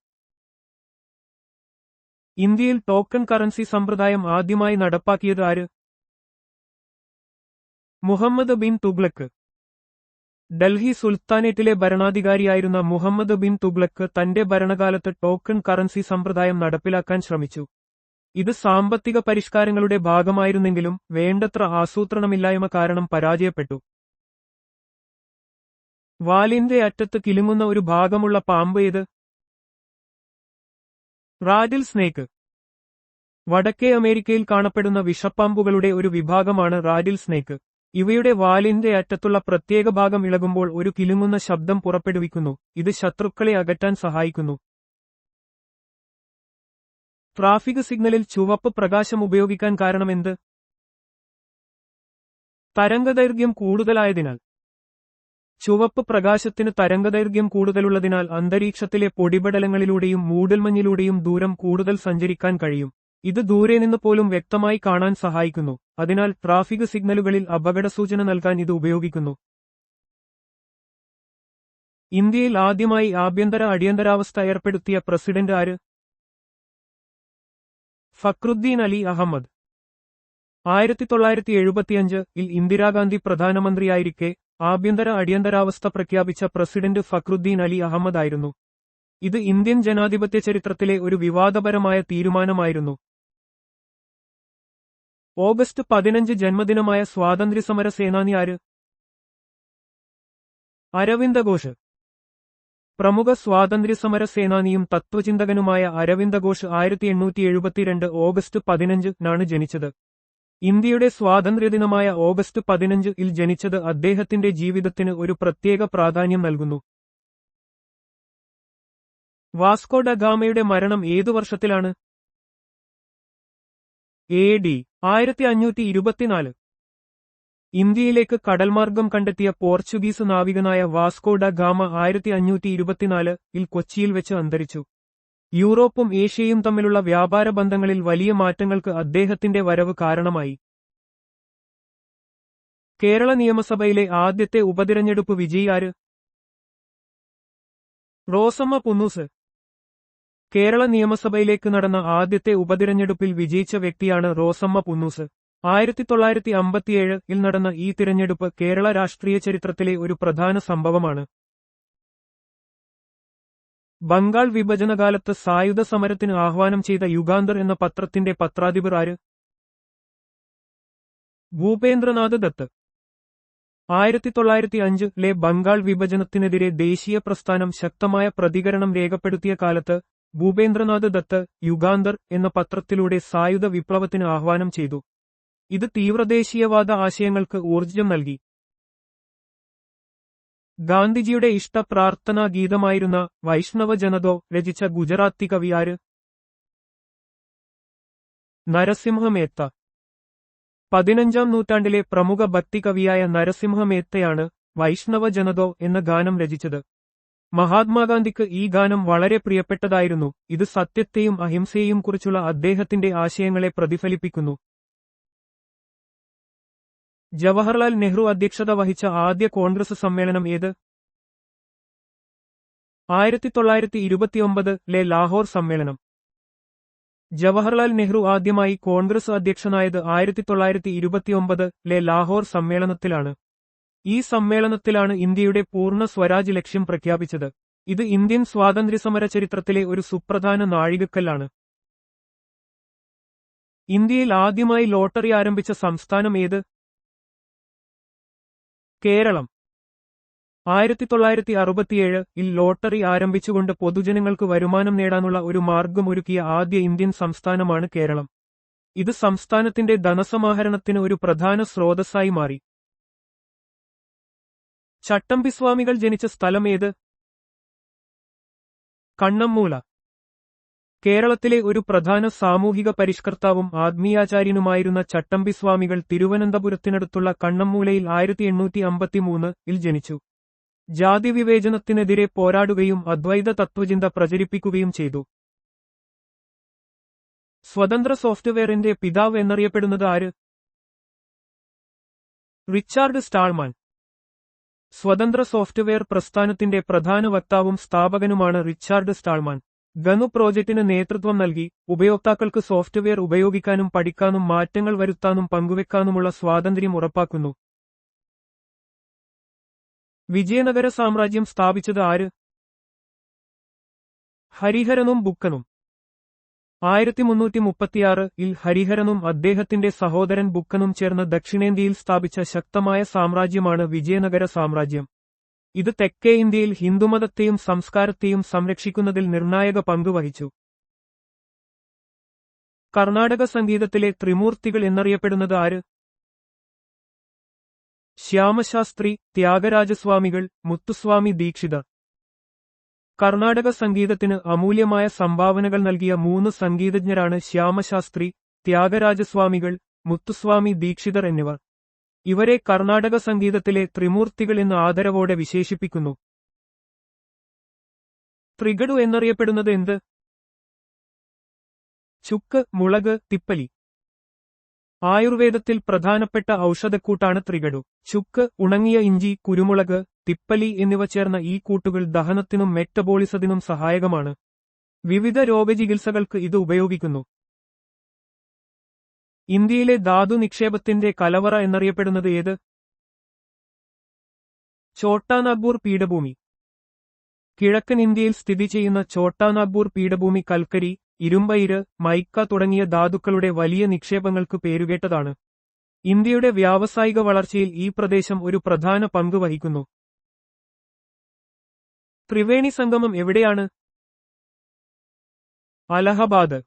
ഇന്ത്യയിൽ ടോക്കൺ കറൻസി സമ്പ്രദായം ആദ്യമായി നടപ്പാക്കിയത് ആര്? മുഹമ്മദ് ബിൻ തുഗ്ലക്ക്. ഡൽഹി സുൽത്താനേറ്റിലെ ഭരണാധികാരിയായിരുന്ന മുഹമ്മദ് ബിൻ തുഗ്ലക്ക് തന്റെ ഭരണകാലത്ത് ടോക്കൺ കറൻസി സമ്പ്രദായം നടപ്പിലാക്കാൻ ശ്രമിച്ചു. ഇത് സാമ്പത്തിക പരിഷ്കാരങ്ങളുടെ ഭാഗമായിരുന്നെങ്കിലും വേണ്ടത്ര ആസൂത്രണമില്ലായ്മ കാരണം പരാജയപ്പെട്ടു. വാലിന്റെ അറ്റത്ത് കിലുങ്ങുന്ന ഒരു ഭാഗമുള്ള പാമ്പ് ഏത്? Rattle snake. വടക്കേ അമേരിക്കയിൽ കാണപ്പെടുന്ന വിഷപ്പാമ്പുകളുടെ ഒരു വിഭാഗമാണ് റാറ്റിൽ സ്നേക്ക്. ഇവയുടെ വാലിന്റെ അറ്റത്തുള്ള പ്രത്യേക ഭാഗം ഇളകുമ്പോൾ ഒരു കിലുങ്ങുന്ന ശബ്ദം പുറപ്പെടുവിക്കുന്നു. ഇത് ശത്രുക്കളെ അകറ്റാൻ സഹായിക്കുന്നു. ട്രാഫിക് സിഗ്നലിൽ ചുവപ്പ് പ്രകാശം ഉപയോഗിക്കാൻ കാരണമെന്ത്? തരംഗദൈർഘ്യം കൂടുതലായതിനാൽ. ചുവപ്പ് പ്രകാശത്തിന് തരംഗദൈർഘ്യം കൂടുതലുള്ളതിനാൽ അന്തരീക്ഷത്തിലെ പൊടിപടലങ്ങളിലൂടെയും മൂടൽമഞ്ഞിലൂടെയും ദൂരം കൂടുതൽ സഞ്ചരിക്കാൻ കഴിയും. ഇത് ദൂരെ നിന്ന് പോലും വ്യക്തമായി കാണാൻ സഹായിക്കുന്നു. അതിനാൽ ട്രാഫിക് സിഗ്നലുകളിൽ അപകടസൂചന നൽകാൻ ഇത് ഉപയോഗിക്കുന്നു. ഇന്ത്യയിൽ ആദ്യമായി ആഭ്യന്തര അടിയന്തരാവസ്ഥ ഏർപ്പെടുത്തിയ പ്രസിഡന്റ് ആര്? ഫക്രുദ്ദീൻ അലി അഹമ്മദ്. 1975-ൽ ഇന്ദിരാഗാന്ധി പ്രധാനമന്ത്രിയായിരിക്കെ ആഭ്യന്തര അടിയന്തരാവസ്ഥ പ്രഖ്യാപിച്ച പ്രസിഡന്റ് ഫക്രുദ്ദീൻ അലി അഹമ്മദ് ആയിരുന്നു. ഇത് ഇന്ത്യൻ ജനാധിപത്യ ചരിത്രത്തിലെ ഒരു വിവാദപരമായ തീരുമാനമായിരുന്നു. ഓഗസ്റ്റ് 15 ജന്മദിനമായ സ്വാതന്ത്ര്യസമര സേനാനി ആര്? അരവിന്ദ ഘോഷ്. പ്രമുഖ സ്വാതന്ത്ര്യസമര സേനാനിയും തത്വചിന്തകനുമായ അരവിന്ദ ഘോഷ് 1872 ഓഗസ്റ്റ് 15-നാണ് ജനിച്ചത്. ഇന്ത്യയുടെ സ്വാതന്ത്ര്യദിനമായ ഓഗസ്റ്റ് 15-ൽ ജനിച്ചത് അദ്ദേഹത്തിന്റെ ജീവിതത്തിന് ഒരു പ്രത്യേക പ്രാധാന്യം നൽകുന്നു. വാസ്കോ ഡ ഗാമയുടെ മരണം ഏതു വർഷത്തിലാണ്? AD 1524. ഇന്ത്യയിലേക്ക് കടൽമാർഗം കണ്ടെത്തിയ പോർച്ചുഗീസ് നാവികനായ വാസ്കോ ഡ ഗാമ 1524-ൽ കൊച്ചിയിൽ വെച്ച് അന്തരിച്ചു. യൂറോപ്പും ഏഷ്യയും തമ്മിലുള്ള വ്യാപാര ബന്ധങ്ങളിൽ വലിയ മാറ്റങ്ങൾക്ക് അദ്ദേഹത്തിന്റെ വരവ് കാരണമായി. കേരള നിയമസഭയിലെ ആദ്യത്തെ ഉപതിരഞ്ഞെടുപ്പ് വിജയി ആര്? റോസമ്മ പുന്നൂസ്. കേരള നിയമസഭയിലേക്ക് നടന്ന ആദ്യത്തെ ഉപതിരഞ്ഞെടുപ്പിൽ വിജയിച്ച വ്യക്തിയാണ് റോസമ്മ പുന്നൂസ്. 1957-ൽ നടന്ന ഈ തിരഞ്ഞെടുപ്പ് കേരള രാഷ്ട്രീയ ചരിത്രത്തിലെ ഒരു പ്രധാന സംഭവമാണ്. ബംഗാൾ വിഭജനകാലത്ത് സായുധ സമരത്തിന് ആഹ്വാനം ചെയ്ത യുഗാന്തർ എന്ന പത്രത്തിന്റെ പത്രാധിപർ ആര്? ഭൂപേന്ദ്രനാഥ് ദത്ത്. 1905-ലെ ബംഗാൾ വിഭജനത്തിനെതിരെ ദേശീയ പ്രസ്ഥാനം ശക്തമായ പ്രതികരണം രേഖപ്പെടുത്തിയ കാലത്ത് ഭൂപേന്ദ്രനാഥ് ദത്ത് യുഗാന്തർ എന്ന പത്രത്തിലൂടെ സായുധ വിപ്ലവത്തിന് ആഹ്വാനം ചെയ്തു. ഇത് തീവ്രദേശീയവാദ ആശയങ്ങൾക്ക് ഊർജ്ജം നൽകി. ഗാന്ധിജിയുടെ ഇഷ്ട പ്രാർത്ഥനാ ഗീതമായിരുന്ന വൈഷ്ണവ ജനതോ രചിച്ച ഗുജറാത്തി കവി ആര്? നരസിംഹ മേത്ത. 15-ാം നൂറ്റാണ്ടിലെ പ്രമുഖ ഭക്തികവിയായ നരസിംഹ മേത്തയാണ് വൈഷ്ണവ ജനതോ എന്ന ഗാനം രചിച്ചത്. മഹാത്മാഗാന്ധിക്ക് ഈ ഗാനം വളരെ പ്രിയപ്പെട്ടതായിരുന്നു. ഇത് സത്യത്തെയും അഹിംസയെയും കുറിച്ചുള്ള അദ്ദേഹത്തിന്റെ ആശയങ്ങളെ പ്രതിഫലിപ്പിക്കുന്നു. ജവഹർലാൽ നെഹ്റു അധ്യക്ഷത വഹിച്ച ആദ്യ കോൺഗ്രസ് സമ്മേളനം ഏത്? 1929-ലെ ലാഹോർ സമ്മേളനം. ജവഹർലാൽ നെഹ്റു ആദ്യമായി കോൺഗ്രസ് അധ്യക്ഷനായത് 1929-ലെ ലാഹോർ സമ്മേളനത്തിലാണ്. ഈ സമ്മേളനത്തിലാണ് ഇന്ത്യയുടെ പൂർണ്ണ സ്വരാജ് ലക്ഷ്യം പ്രഖ്യാപിച്ചത്. ഇത് ഇന്ത്യൻ സ്വാതന്ത്ര്യസമര ചരിത്രത്തിലെ ഒരു സുപ്രധാന നാഴികക്കല്ലാണ്. ഇന്ത്യയിൽ ആദ്യമായി ലോട്ടറി ആരംഭിച്ച സംസ്ഥാനം ഏത്? കേരളം. 1967-ൽ ലോട്ടറി ആരംഭിച്ചുകൊണ്ട് പൊതുജനങ്ങൾക്ക് വരുമാനം നേടാനുള്ള ഒരു മാർഗമൊരുക്കിയ ആദ്യ ഇന്ത്യൻ സംസ്ഥാനമാണ് കേരളം. ഇത് സംസ്ഥാനത്തിന്റെ ധനസമാഹരണത്തിന് ഒരു പ്രധാന സ്രോതസ്സായി മാറി. ചട്ടമ്പിസ്വാമികൾ ജനിച്ച സ്ഥലം ഏത്? കണ്ണമ്മൂല. കേരളത്തിലെ ഒരു പ്രധാന സാമൂഹിക പരിഷ്കർത്താവും ആത്മീയാചാര്യനുമായിരുന്ന ചട്ടമ്പിസ്വാമികൾ തിരുവനന്തപുരത്തിനടുത്തുള്ള കണ്ണമ്മൂലയിൽ 1853-ൽ ജനിച്ചു. ജാതിവിവേചനത്തിനെതിരെ പോരാടുകയും അദ്വൈത തത്വചിന്ത പ്രചരിപ്പിക്കുകയും ചെയ്തു. സ്വതന്ത്ര സോഫ്റ്റ്വെയറിന്റെ പിതാവ് എന്നറിയപ്പെടുന്നത് ആര്? Richard Stallman. സ്വതന്ത്ര സോഫ്റ്റ്വെയർ പ്രസ്ഥാനത്തിന്റെ പ്രധാന വക്താവും സ്ഥാപകനുമാണ് റിച്ചാർഡ് സ്റ്റാൾമാൻ. ഗനു പ്രോജക്റ്റിന് നേതൃത്വം നൽകി ഉപയോക്താക്കൾക്ക് സോഫ്റ്റ്വെയർ ഉപയോഗിക്കാനും പഠിക്കാനും മാറ്റങ്ങൾ വരുത്താനും പങ്കുവെക്കാനുമുള്ള സ്വാതന്ത്ര്യം ഉറപ്പാക്കുന്നു. വിജയനഗര സാമ്രാജ്യം സ്ഥാപിച്ചത് ആര്? ഹരിഹരനും ബുക്കനും. 1336-ൽ ഹരിഹരനും അദ്ദേഹത്തിന്റെ സഹോദരൻ ബുക്കനും ചേർന്ന് ദക്ഷിണേന്ത്യയിൽ സ്ഥാപിച്ച ശക്തമായ സാമ്രാജ്യമാണ് വിജയനഗര സാമ്രാജ്യം. ഇത് തെക്കേ ഇന്ത്യയിൽ ഹിന്ദുമതത്തെയും സംസ്കാരത്തെയും സംരക്ഷിക്കുന്നതിൽ നിർണായക പങ്ക് വഹിച്ചു. കർണാടക സംഗീതത്തിലെ ത്രിമൂർത്തികൾ എന്നറിയപ്പെടുന്നത് ആര്? ശ്യാമശാസ്ത്രി, ത്യാഗരാജസ്വാമികൾ, മുത്തുസ്വാമി ദീക്ഷിതർ. കർണാടക സംഗീതത്തിന് അമൂല്യമായ സംഭാവനകൾ നൽകിയ 3 സംഗീതജ്ഞരാണ് ശ്യാമശാസ്ത്രി, ത്യാഗരാജസ്വാമികൾ, മുത്തുസ്വാമി ദീക്ഷിതർ എന്നിവർ. ഇവരെ കർണാടക സംഗീതത്തിലെ ത്രിമൂർത്തികൾ എന്ന് ആദരവോടെ വിശേഷിപ്പിക്കുന്നു. ത്രിഗഡു എന്നറിയപ്പെടുന്നത് എന്ത്? ചുക്ക്, മുളക്, തിപ്പലി. ആയുർവേദത്തിൽ പ്രധാനപ്പെട്ട ഔഷധക്കൂട്ടാണ് ത്രിഗഡു. ചുക്ക്, ഉണങ്ങിയ ഇഞ്ചി, കുരുമുളക്, തിപ്പലി എന്നിവ ചേർന്ന ഈ കൂട്ടുകൾ ദഹനത്തിനും മെറ്റബോളിസത്തിനും സഹായകമാണ്. വിവിധ രോഗചികിത്സകൾക്ക് ഇത് ഉപയോഗിക്കുന്നു. ഇന്ത്യയിലെ ധാതു നിക്ഷേപത്തിന്റെ കലവറ എന്നറിയപ്പെടുന്നത് ഏത്? ഛോട്ടാനാഗ്പൂർ പീഠഭൂമി. കിഴക്കൻ ഇന്ത്യയിൽ സ്ഥിതി ചെയ്യുന്ന ഛോട്ടാനാഗ്പൂർ പീഠഭൂമി കൽക്കരി, ഇരുമ്പയിര്, മൈക്ക തുടങ്ങിയ ധാതുക്കളുടെ വലിയ നിക്ഷേപങ്ങൾക്ക് പേരുകേട്ടതാണ്. ഇന്ത്യയുടെ വ്യാവസായിക വളർച്ചയിൽ ഈ പ്രദേശം ഒരു പ്രധാന പങ്ക് വഹിക്കുന്നു. ത്രിവേണി സംഗമം എവിടെയാണ്? അലഹബാദ്.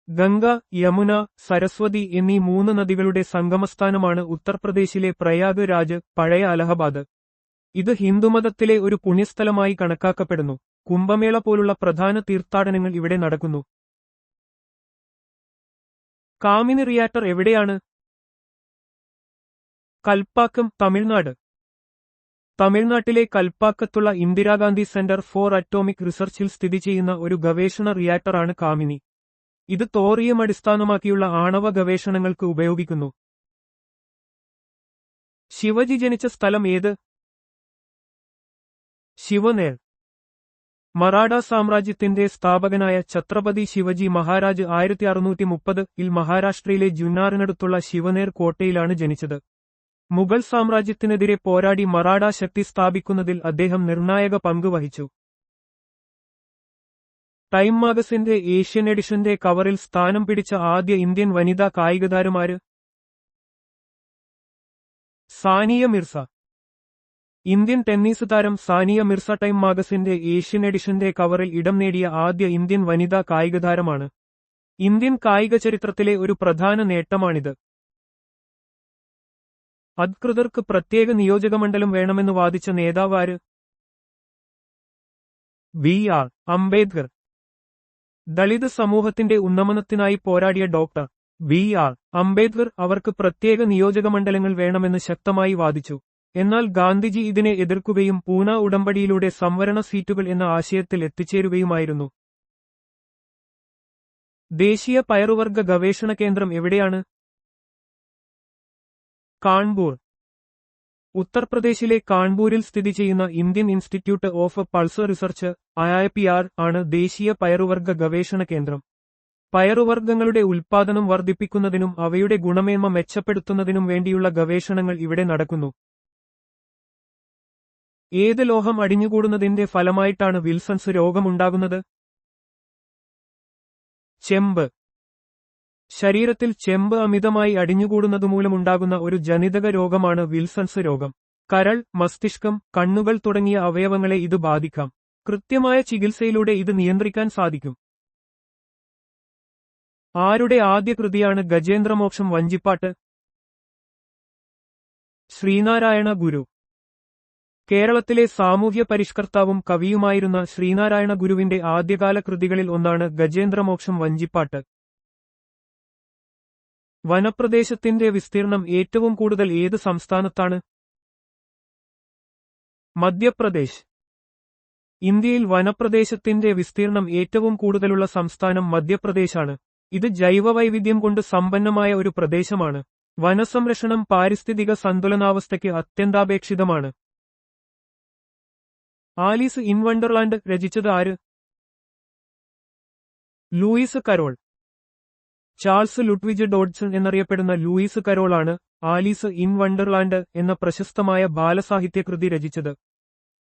ഗംഗ, യമുന, സരസ്വതി എന്നീ 3 നദികളുടെ സംഗമസ്ഥാനമാണ് ഉത്തർപ്രദേശിലെ പ്രയാഗ് രാജ്, പഴയ അലഹബാദ്. ഇത് ഹിന്ദുമതത്തിലെ ഒരു പുണ്യസ്ഥലമായി കണക്കാക്കപ്പെടുന്നു. കുംഭമേള പോലുള്ള പ്രധാന തീർത്ഥാടനങ്ങൾ ഇവിടെ നടക്കുന്നു. കാമിനി റിയാക്ടർ എവിടെയാണ്? കൽപ്പാക്കം, തമിഴ്നാട്. തമിഴ്നാട്ടിലെ കൽപ്പാക്കത്തുള്ള ഇന്ദിരാഗാന്ധി സെന്റർ ഫോർ അറ്റോമിക് റിസർച്ചിൽ സ്ഥിതി ചെയ്യുന്ന ഒരു ഗവേഷണ റിയാക്ടറാണ് കാമിനി. ഇത് തോറിയം അടിസ്ഥാനമാക്കിയുള്ള ആണവ ഗവേഷണങ്ങൾക്ക് ഉപയോഗിക്കുന്നു. ശിവജി ജനിച്ച സ്ഥലം ഏത്? ശിവനേർ. മറാഠ സാമ്രാജ്യത്തിന്റെ സ്ഥാപകനായ ഛത്രപതി ശിവജി മഹാരാജ് 1630-ൽ മഹാരാഷ്ട്രയിലെ ജുന്നാറിനടുത്തുള്ള ശിവനേർ കോട്ടയിലാണ് ജനിച്ചത്. മുഗൾ സാമ്രാജ്യത്തിനെതിരെ പോരാടി മറാഠ ശക്തി സ്ഥാപിക്കുന്നതിൽ അദ്ദേഹം നിർണായക പങ്ക് വഹിച്ചു. ടൈം മാഗസിന്റെ ഏഷ്യൻ എഡിഷന്റെ കവറിൽ സ്ഥാനം പിടിച്ച ആദ്യ ഇന്ത്യൻ വനിതാ കായികതാരമാര്? സാനിയ മിർസ. ഇന്ത്യൻ ടെന്നീസ് താരം സാനിയ മിർസ ടൈം മാഗസിന്റെ ഏഷ്യൻ എഡിഷന്റെ കവറിൽ ഇടം നേടിയ ആദ്യ ഇന്ത്യൻ വനിതാ കായികതാരമാണ്. ഇന്ത്യൻ കായിക ചരിത്രത്തിലെ ഒരു പ്രധാന നേട്ടമാണിത്. അധികൃതർക്ക് പ്രത്യേക നിയോജകമണ്ഡലം വേണമെന്ന് വാദിച്ച നേതാവാര്? ബി.ആർ. അംബേദ്കർ. ദളിത് സമൂഹത്തിന്റെ ഉന്നമനത്തിനായി പോരാടിയ ഡോക്ടർ ബി.ആർ. അംബേദ്കർ അവർക്ക് പ്രത്യേക നിയോജകമണ്ഡലങ്ങൾ വേണമെന്ന് ശക്തമായി വാദിച്ചു. എന്നാൽ ഗാന്ധിജി ഇതിനെ എതിർക്കുകയും പൂന ഉടമ്പടിയിലൂടെ സംവരണ സീറ്റുകൾ എന്ന ആശയത്തിൽ എത്തിച്ചേരുകയുമായിരുന്നു. ദേശീയ പയറുവർഗ ഗവേഷണ കേന്ദ്രം എവിടെയാണ്? കാൺപൂർ. ഉത്തർപ്രദേശിലെ കാൺപൂരിൽ സ്ഥിതി ചെയ്യുന്ന Indian institute of Pulsar research (IIPR) ആണ് ദേശീയ പയറുവർഗ ഗവേഷണ കേന്ദ്രം. പയറുവർഗ്ഗങ്ങളുടെ ഉൽപ്പാദനം വർദ്ധിപ്പിക്കുന്നതിനും അവയുടെ ഗുണമേന്മ മെച്ചപ്പെടുത്തുന്നതിനും വേണ്ടിയുള്ള ഗവേഷണങ്ങൾ ഇവിടെ നടക്കുന്നു. ഏത് ലോഹം അടിഞ്ഞുകൂടുന്നതിന്റെ ഫലമായിട്ടാണ് വിൽസൺസ് രോഗമുണ്ടാകുന്നത്? ചെമ്പ്. ശരീരത്തിൽ ചെമ്പ് അമിതമായി അടിഞ്ഞുകൂടുന്നതുമൂലമുണ്ടാകുന്ന ഒരു ജനിതക രോഗമാണ് വിൽസൺസ് രോഗം. കരൾ, മസ്തിഷ്കം, കണ്ണുകൾ തുടങ്ങിയ അവയവങ്ങളെ ഇത് ബാധിക്കാം. കൃത്യമായ ചികിത്സയിലൂടെ ഇത് നിയന്ത്രിക്കാൻ സാധിക്കും. ആരുടെ ആദ്യ കൃതിയാണ് ഗജേന്ദ്രമോക്ഷം വഞ്ചിപ്പാട്ട്? ശ്രീനാരായണ ഗുരു. കേരളത്തിലെ സാമൂഹ്യ പരിഷ്കർത്താവും കവിയുമായിരുന്ന ശ്രീനാരായണ ഗുരുവിന്റെ ആദ്യകാല കൃതികളിൽ ഒന്നാണ് ഗജേന്ദ്രമോക്ഷം വഞ്ചിപ്പാട്ട്. വനപ്രദേശത്തിന്റെ വിസ്തീർണം ഏറ്റവും കൂടുതൽ ഏത് സംസ്ഥാനത്താണ്? മധ്യപ്രദേശ്. ഇന്ത്യയിൽ വനപ്രദേശത്തിന്റെ വിസ്തീർണം ഏറ്റവും കൂടുതലുള്ള സംസ്ഥാനം മധ്യപ്രദേശാണ്. ഇത് ജൈവവൈവിധ്യം കൊണ്ട് സമ്പന്നമായ ഒരു പ്രദേശമാണ്. വനസംരക്ഷണം പാരിസ്ഥിതിക സന്തുലനാവസ്ഥയ്ക്ക് അത്യന്താപേക്ഷിതമാണ്. ആലീസ് ഇൻ വണ്ടർലാൻഡ് രചിച്ചത് ആര്? Lewis Carroll. ചാൾസ് ലുട്വിജ് ഡോഡ്സൺ എന്നറിയപ്പെടുന്ന ലൂയിസ് കരോളാണ് ആലീസ് ഇൻ വണ്ടർലാൻഡ് എന്ന പ്രശസ്തമായ ബാലസാഹിത്യകൃതി രചിച്ചത്.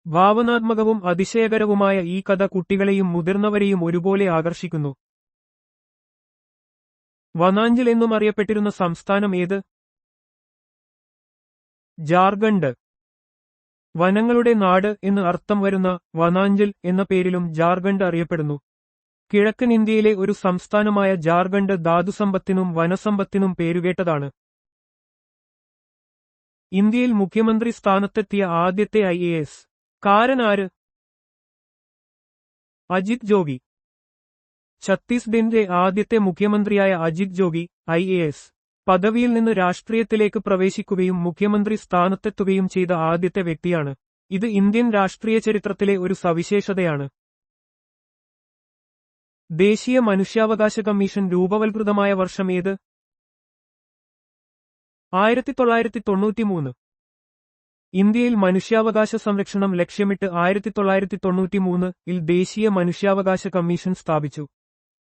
ഭാവനാത്മകവും അതിശയകരവുമായ ഈ കഥ കുട്ടികളെയും മുതിർന്നവരെയും ഒരുപോലെ ആകർഷിക്കുന്നു. വനാഞ്ചൽ എന്നും അറിയപ്പെട്ടിരുന്ന സംസ്ഥാനം ഏത്? ജാർഖണ്ഡ്. വനങ്ങളുടെ നാട് എന്ന് അർത്ഥം വരുന്ന വനാഞ്ചൽ എന്ന പേരിലും ജാർഖണ്ഡ് അറിയപ്പെടുന്നു. കിഴക്കൻ ഇന്ത്യയിലെ ഒരു സംസ്ഥാനമായ ജാർഖണ്ഡ് ധാതുസമ്പത്തിനും വനസമ്പത്തിനും പേരുകേട്ടതാണ്. ഇന്ത്യയിൽ മുഖ്യമന്ത്രി സ്ഥാനത്തെത്തിയ ആദ്യത്തെ IAS കാരൻ ആര്? അജിത് ജോഗി. ഛത്തീസ്ഗഡിന്റെ ആദ്യത്തെ മുഖ്യമന്ത്രിയായ അജിത് ജോഗി IAS പദവിയിൽ നിന്ന് രാഷ്ട്രീയത്തിലേക്ക് പ്രവേശിക്കുകയും മുഖ്യമന്ത്രി സ്ഥാനത്തെത്തുകയും ചെയ്ത ആദ്യത്തെ വ്യക്തിയാണ്. ഇത് ഇന്ത്യൻ രാഷ്ട്രീയ ചരിത്രത്തിലെ ഒരു സവിശേഷതയാണ്. ദേശീയ മനുഷ്യാവകാശ കമ്മീഷൻ രൂപവൽകൃതമായ വർഷം ഏത്? 1993. ഇന്ത്യയിൽ മനുഷ്യാവകാശ സംരക്ഷണം ലക്ഷ്യമിട്ട് 1993-ൽ ദേശീയ മനുഷ്യാവകാശ കമ്മീഷൻ സ്ഥാപിച്ചു.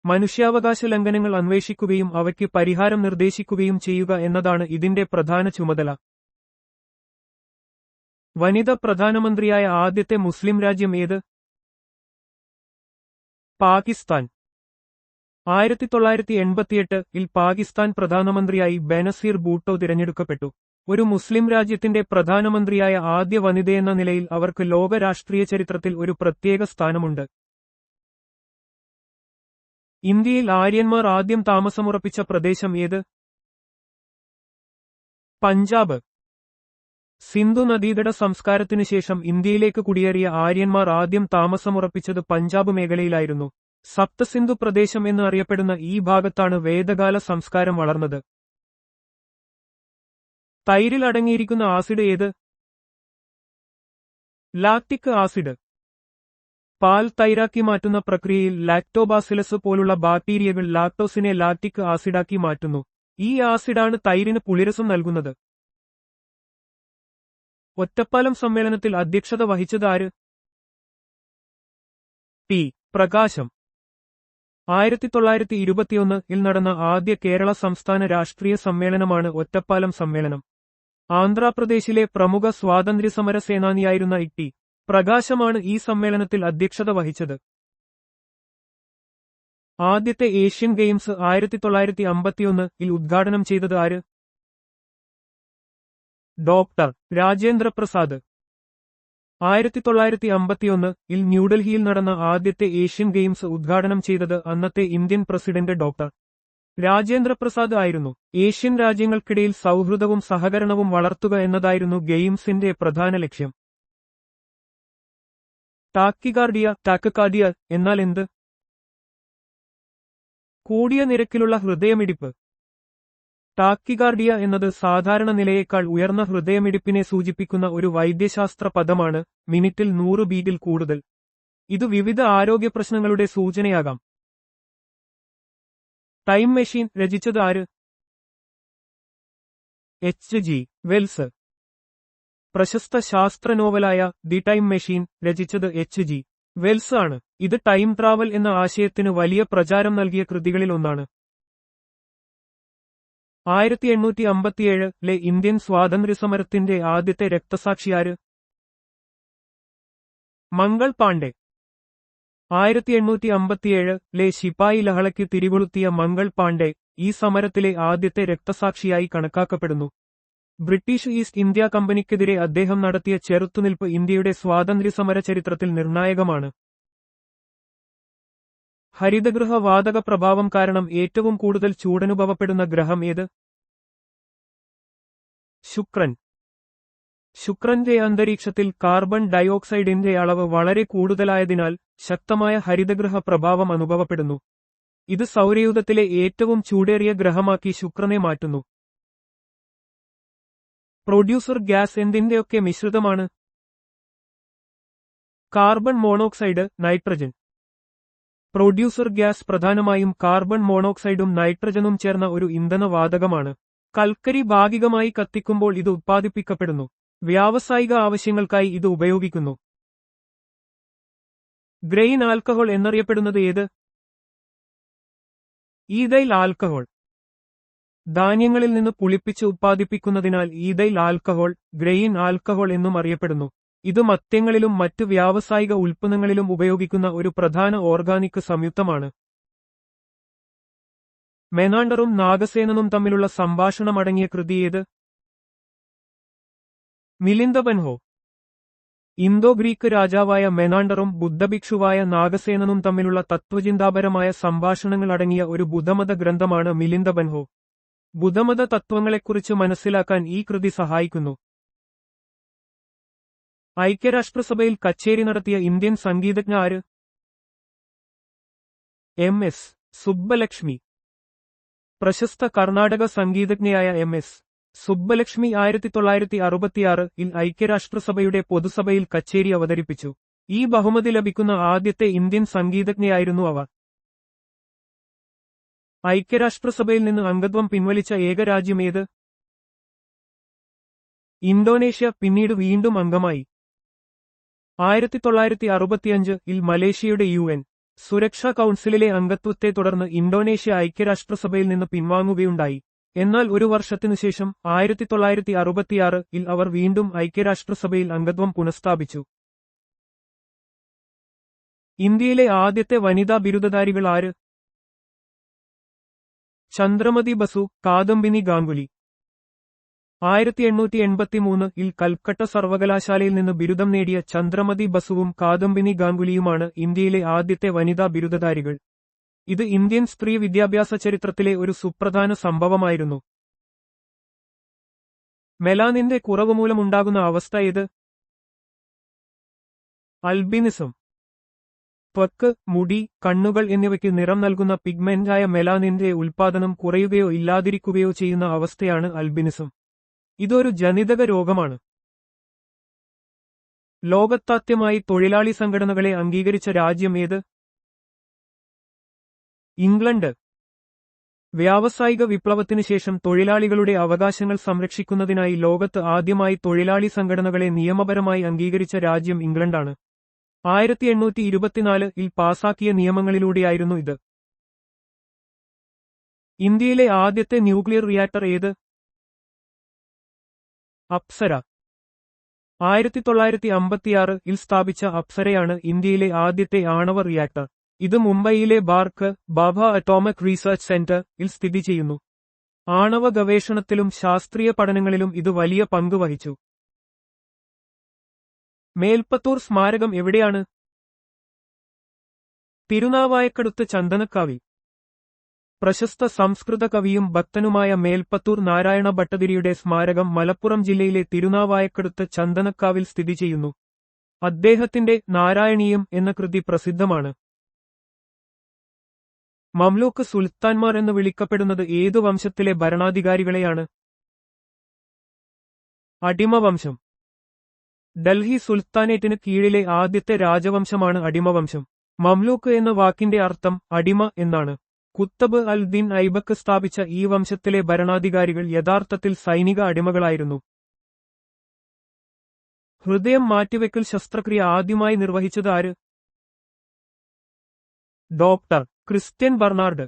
മനുഷ്യാവകാശ ലംഘനങ്ങൾ അന്വേഷിക്കുകയും അവയ്ക്ക് പരിഹാരം നിർദ്ദേശിക്കുകയും ചെയ്യുക എന്നതാണ് ഇതിന്റെ പ്രധാന ചുമതല. വനിത പ്രധാനമന്ത്രിയായ ആദ്യത്തെ മുസ്ലിം രാജ്യം ഏത്? പാകിസ്ഥാൻ. 1988-ൽ പാകിസ്ഥാൻ പ്രധാനമന്ത്രിയായി ബെനസീർ ഭൂട്ടോ തിരഞ്ഞെടുക്കപ്പെട്ടു. ഒരു മുസ്ലിം രാജ്യത്തിന്റെ പ്രധാനമന്ത്രിയായ ആദ്യ വനിതയെന്ന നിലയിൽ അവർക്ക് ലോക രാഷ്ട്രീയ ചരിത്രത്തിൽ ഒരു പ്രത്യേക സ്ഥാനമുണ്ട്. ഇന്ത്യയിൽ ആര്യന്മാർ ആദ്യം താമസമുറപ്പിച്ച പ്രദേശം ഏത്? പഞ്ചാബ്. സിന്ധു നദീതട സംസ്കാരത്തിനു ശേഷം ഇന്ത്യയിലേക്ക് കുടിയേറിയ ആര്യന്മാർ ആദ്യം താമസമുറപ്പിച്ചത് പഞ്ചാബ് മേഖലയിലായിരുന്നു. സപ്തസിന്ധു പ്രദേശം എന്ന് അറിയപ്പെടുന്ന ഈ ഭാഗത്താണ് വേദകാല സംസ്കാരം വളർന്നത്. തൈരിൽ അടങ്ങിയിരിക്കുന്ന ആസിഡ് ഏത്? Lactic acid. പാൽ തൈരാക്കി മാറ്റുന്ന പ്രക്രിയയിൽ ലാക്ടോബാസിലസ് പോലുള്ള ബാക്ടീരിയകൾ ലാക്ടോസിനെ ലാക്റ്റിക് ആസിഡാക്കി മാറ്റുന്നു. ഈ ആസിഡാണ് തൈരിന് പുളിരസം നൽകുന്നത്. ഒറ്റപ്പാലം സമ്മേളനത്തിൽ അധ്യക്ഷത വഹിച്ചത് ആര്? ടി. പ്രകാശം. 1921-ൽ നടന്ന ആദ്യ കേരള സംസ്ഥാന രാഷ്ട്രീയ സമ്മേളനമാണ് ഒറ്റപ്പാലം സമ്മേളനം. ആന്ധ്രാപ്രദേശിലെ പ്രമുഖ സ്വാതന്ത്ര്യസമര സേനാനിയായിരുന്ന ടി. പ്രകാശമാണ് ഈ സമ്മേളനത്തിൽ അധ്യക്ഷത വഹിച്ചത്. ആദ്യത്തെ ഏഷ്യൻ ഗെയിംസ് 1951-ൽ ഉദ്ഘാടനം ചെയ്തത് ആര്? ഡോക്ടർ രാജേന്ദ്ര പ്രസാദ്. 1951-ൽ ന്യൂഡൽഹിയിൽ നടന്ന ആദ്യത്തെ ഏഷ്യൻ ഗെയിംസ് ഉദ്ഘാടനം ചെയ്തത് അന്നത്തെ Indian president doctor Rajendra Prasad ആയിരുന്നു. ഏഷ്യൻ രാജ്യങ്ങൾക്കിടയിൽ സൗഹൃദവും സഹകരണവും വളർത്തുക എന്നതായിരുന്നു ഗെയിംസിന്റെ പ്രധാന ലക്ഷ്യം. ടാക്കിക്കാർഡിയ എന്നാൽ എന്ത്? കൂടിയ നിരക്കിലുള്ള ഹൃദയമിടിപ്പ്. ടാക്കിക്കാർഡിയ എന്നത് സാധാരണ നിലയേക്കാൾ ഉയർന്ന ഹൃദയമിടിപ്പിനെ സൂചിപ്പിക്കുന്ന ഒരു വൈദ്യശാസ്ത്ര പദമാണ്. മിനിറ്റിൽ 100 ബീറ്റിൽ കൂടുതൽ. ഇത് വിവിധ ആരോഗ്യ പ്രശ്നങ്ങളുടെ സൂചനയാകാം. ടൈം മെഷീൻ രചിച്ചത് ആര്? H.G. വെൽസ്. പ്രശസ്ത ശാസ്ത്ര നോവലായ ദി ടൈം മെഷീൻ രചിച്ചത് H.G. വെൽസ് ആണ്. ഇത് ടൈം ട്രാവൽ എന്ന ആശയത്തിന് വലിയ പ്രചാരം നൽകിയ കൃതികളിലൊന്നാണ്. 1857-ലെ ഇന്ത്യൻ സ്വാതന്ത്ര്യസമരത്തിന്റെ ആദ്യത്തെ രക്തസാക്ഷിയാര്? മംഗൾ പാണ്ഡെ. 1857-ലെ ശിപായി ലഹളയ്ക്ക് തിരികൊളുത്തിയ മംഗൾ പാണ്ഡെ ഈ സമരത്തിലെ ആദ്യത്തെ രക്തസാക്ഷിയായി കണക്കാക്കപ്പെടുന്നു. ബ്രിട്ടീഷ് ഈസ്റ്റ് ഇന്ത്യ കമ്പനിക്കെതിരെ അദ്ദേഹം നടത്തിയ ചെറുത്തുനിൽപ്പ് ഇന്ത്യയുടെ സ്വാതന്ത്ര്യസമര ചരിത്രത്തിൽ നിർണായകമാണ്. ഹരിതഗൃഹ വാതക പ്രഭാവം കാരണം ഏറ്റവും കൂടുതൽ ചൂടനുഭവപ്പെടുന്ന ഗ്രഹം ഏത്? ശുക്രൻ. ശുക്രന്റെ അന്തരീക്ഷത്തിൽ കാർബൺ ഡയോക്സൈഡിന്റെ അളവ് വളരെ കൂടുതലായതിനാൽ ശക്തമായ ഹരിതഗൃഹ പ്രഭാവം അനുഭവപ്പെടുന്നു. ഇത് സൗരയൂഥത്തിലെ ഏറ്റവും ചൂടേറിയ ഗ്രഹമാക്കി ശുക്രനെ മാറ്റുന്നു. പ്രൊഡ്യൂസർ ഗ്യാസ് എന്തിന്റെയൊക്കെ മിശ്രിതമാണ്? Carbon monoxide, nitrogen. Producer gas പ്രധാനമായും കാർബൺ മോണോക്സൈഡും നൈട്രജനും ചേർന്ന ഒരു ഇന്ധനവാതകമാണ്. കൽക്കരി ഭാഗികമായി കത്തിക്കുമ്പോൾ ഇത് ഉത്പാദിപ്പിക്കപ്പെടുന്നു. വ്യാവസായിക ആവശ്യങ്ങൾക്കായി ഇത് ഉപയോഗിക്കുന്നു. ഗ്രെയിൻ ആൽക്കഹോൾ എന്നറിയപ്പെടുന്നത് ഏത്? Ethyl alcohol. ധാന്യങ്ങളിൽ നിന്ന് പുളിപ്പിച്ച് ഉത്പാദിപ്പിക്കുന്നതിനാൽ ഈഥൈൽ ആൽക്കഹോൾ, ഗ്രെയിൻ ആൽക്കഹോൾ എന്നും അറിയപ്പെടുന്നു. ഇത് മദ്യങ്ങളിലും മറ്റു വ്യാവസായിക ഉൽപ്പന്നങ്ങളിലും ഉപയോഗിക്കുന്ന ഒരു പ്രധാന ഓർഗാനിക് സംയുക്തമാണ്. മെനാൻഡറും നാഗസേനനും തമ്മിലുള്ള സംഭാഷണമടങ്ങിയ കൃതി ഏത്? മിലിന്ദബൻഹോ. ഇന്തോ ഗ്രീക്ക് രാജാവായ മെനാൻഡറും ബുദ്ധഭിക്ഷുവായ നാഗസേനനും തമ്മിലുള്ള തത്വചിന്താപരമായ സംഭാഷണങ്ങൾ അടങ്ങിയ ഒരു ബുദ്ധമത ഗ്രന്ഥമാണ് മിലിന്ദബൻഹോ. ബുദ്ധമത തത്വങ്ങളെക്കുറിച്ച് മനസ്സിലാക്കാൻ ഈ കൃതി സഹായിക്കുന്നു. ഐക്യരാഷ്ട്രസഭയിൽ കച്ചേരി നടത്തിയ ഇന്ത്യൻ സംഗീതജ്ഞ ആര്? എം.എസ്. സുബ്ബലക്ഷ്മി. പ്രശസ്ത കർണാടക സംഗീതജ്ഞയായ എം.എസ്. സുബ്ബലക്ഷ്മി 1966-ൽ ഐക്യരാഷ്ട്രസഭയുടെ പൊതുസഭയിൽ കച്ചേരി അവതരിപ്പിച്ചു. ഈ ബഹുമതി ലഭിക്കുന്ന ആദ്യത്തെ ഇന്ത്യൻ സംഗീതജ്ഞയായിരുന്നു അവർ. ഐക്യരാഷ്ട്രസഭയിൽ നിന്ന് അംഗത്വം പിൻവലിച്ച ഏക രാജ്യം ഏത്? ഇന്തോനേഷ്യ പിന്നീട് വീണ്ടും അംഗമായി. 1965-ൽ മലേഷ്യയുടെ UN സുരക്ഷാ കൗൺസിലിലെ അംഗത്വത്തെ തുടർന്ന് ഇന്തോനേഷ്യ ഐക്യരാഷ്ട്രസഭയിൽ നിന്ന് പിൻവാങ്ങുകയുണ്ടായി. എന്നാൽ ഒരു വർഷത്തിനുശേഷം 1966-ൽ അവർ വീണ്ടും ഐക്യരാഷ്ട്രസഭയിൽ അംഗത്വം പുനഃസ്ഥാപിച്ചു. ഇന്ത്യയിലെ ആദ്യത്തെ വനിതാ ബിരുദധാരികൾ ആര്? ചന്ദ്രമതി ബസു, കാദംബിനി ഗാംഗുലി. 1883-ൽ കൽക്കട്ട സർവകലാശാലയിൽ നിന്ന് ബിരുദം നേടിയ ചന്ദ്രമതി ബസുവും കാദംബിനി ഗാംഗുലിയുമാണ് ഇന്ത്യയിലെ ആദ്യത്തെ വനിതാ ബിരുദധാരികൾ. ഇത് ഇന്ത്യൻ സ്ത്രീ വിദ്യാഭ്യാസ ചരിത്രത്തിലെ ഒരു സുപ്രധാന സംഭവമായിരുന്നു. മെലാനിന്റെ കുറവ് മൂലമുണ്ടാകുന്ന അവസ്ഥ ഏത്? അൽബിനിസം. ത്വക്ക്, മുടി, കണ്ണുകൾ എന്നിവയ്ക്ക് നിറം നൽകുന്ന പിഗ്മെന്റായ മെലാനിന്റെ ഉൽപ്പാദനം കുറയുകയോ ഇല്ലാതിരിക്കുകയോ ചെയ്യുന്ന അവസ്ഥയാണ് അൽബിനിസം. ഇതൊരു ജനിതക രോഗമാണ്. ലോകത്താദ്യമായി തൊഴിലാളി സംഘടനകളെ അംഗീകരിച്ച രാജ്യം ഏത്? ഇംഗ്ലണ്ട്. വ്യാവസായിക വിപ്ലവത്തിനു ശേഷം തൊഴിലാളികളുടെ അവകാശങ്ങൾ സംരക്ഷിക്കുന്നതിനായി ലോകത്ത് ആദ്യമായി തൊഴിലാളി സംഘടനകളെ നിയമപരമായി അംഗീകരിച്ച രാജ്യം ഇംഗ്ലണ്ടാണ്. 1824-ൽ പാസാക്കിയ നിയമങ്ങളിലൂടെയായിരുന്നു ഇത്. ഇന്ത്യയിലെ ആദ്യത്തെ ന്യൂക്ലിയർ റിയാക്ടർ ഏത്? അപ്സര. 1956-ൽ സ്ഥാപിച്ച അപ്സരയാണ് ഇന്ത്യയിലെ ആദ്യത്തെ ആണവ റിയാക്ടർ. ഇത് മുംബൈയിലെ ബാർക്ക് ബാഭ അറ്റോമിക് റീസർച്ച് സെന്റർ-ൽ സ്ഥിതി ചെയ്യുന്നു. ആണവ ഗവേഷണത്തിലും ശാസ്ത്രീയ പഠനങ്ങളിലും ഇത് വലിയ പങ്ക് വഹിച്ചു. മേൽപ്പത്തൂർ സ്മാരകം എവിടെയാണ്? തിരുനാവായക്കടുത്ത് ചന്ദനക്കാവിൽ. പ്രശസ്ത സംസ്കൃത കവിയും ഭക്തനുമായ മേൽപ്പത്തൂർ നാരായണ ഭട്ടതിരിയുടെ സ്മാരകം മലപ്പുറം ജില്ലയിലെ തിരുനാവായക്കടുത്ത് ചന്ദനക്കാവിൽ സ്ഥിതി ചെയ്യുന്നു. അദ്ദേഹത്തിന്റെ നാരായണീയം എന്ന കൃതി പ്രസിദ്ധമാണ്. മംലൂക്ക് സുൽത്താൻമാർ എന്ന് വിളിക്കപ്പെടുന്നത് ഏതു വംശത്തിലെ ഭരണാധികാരികളെയാണ്? അടിമവംശം. ഡൽഹി സുൽത്താനേറ്റിന് കീഴിലെ ആദ്യത്തെ രാജവംശമാണ് അടിമവംശം. മംലൂക്ക് എന്ന വാക്കിന്റെ അർത്ഥം അടിമ എന്നാണ്. കുത്തബ് അൽ-ദിൻ ഐബക്ക് സ്ഥാപിച്ച ഈ വംശത്തിലെ ഭരണാധികാരികൾ യഥാർത്ഥത്തിൽ സൈനിക അടിമകളായിരുന്നു. ഹൃദയം മാറ്റിവെക്കൽ ശസ്ത്രക്രിയ ആദ്യമായി നിർവഹിച്ചത് ആര്? Doctor Christiaan Bernard.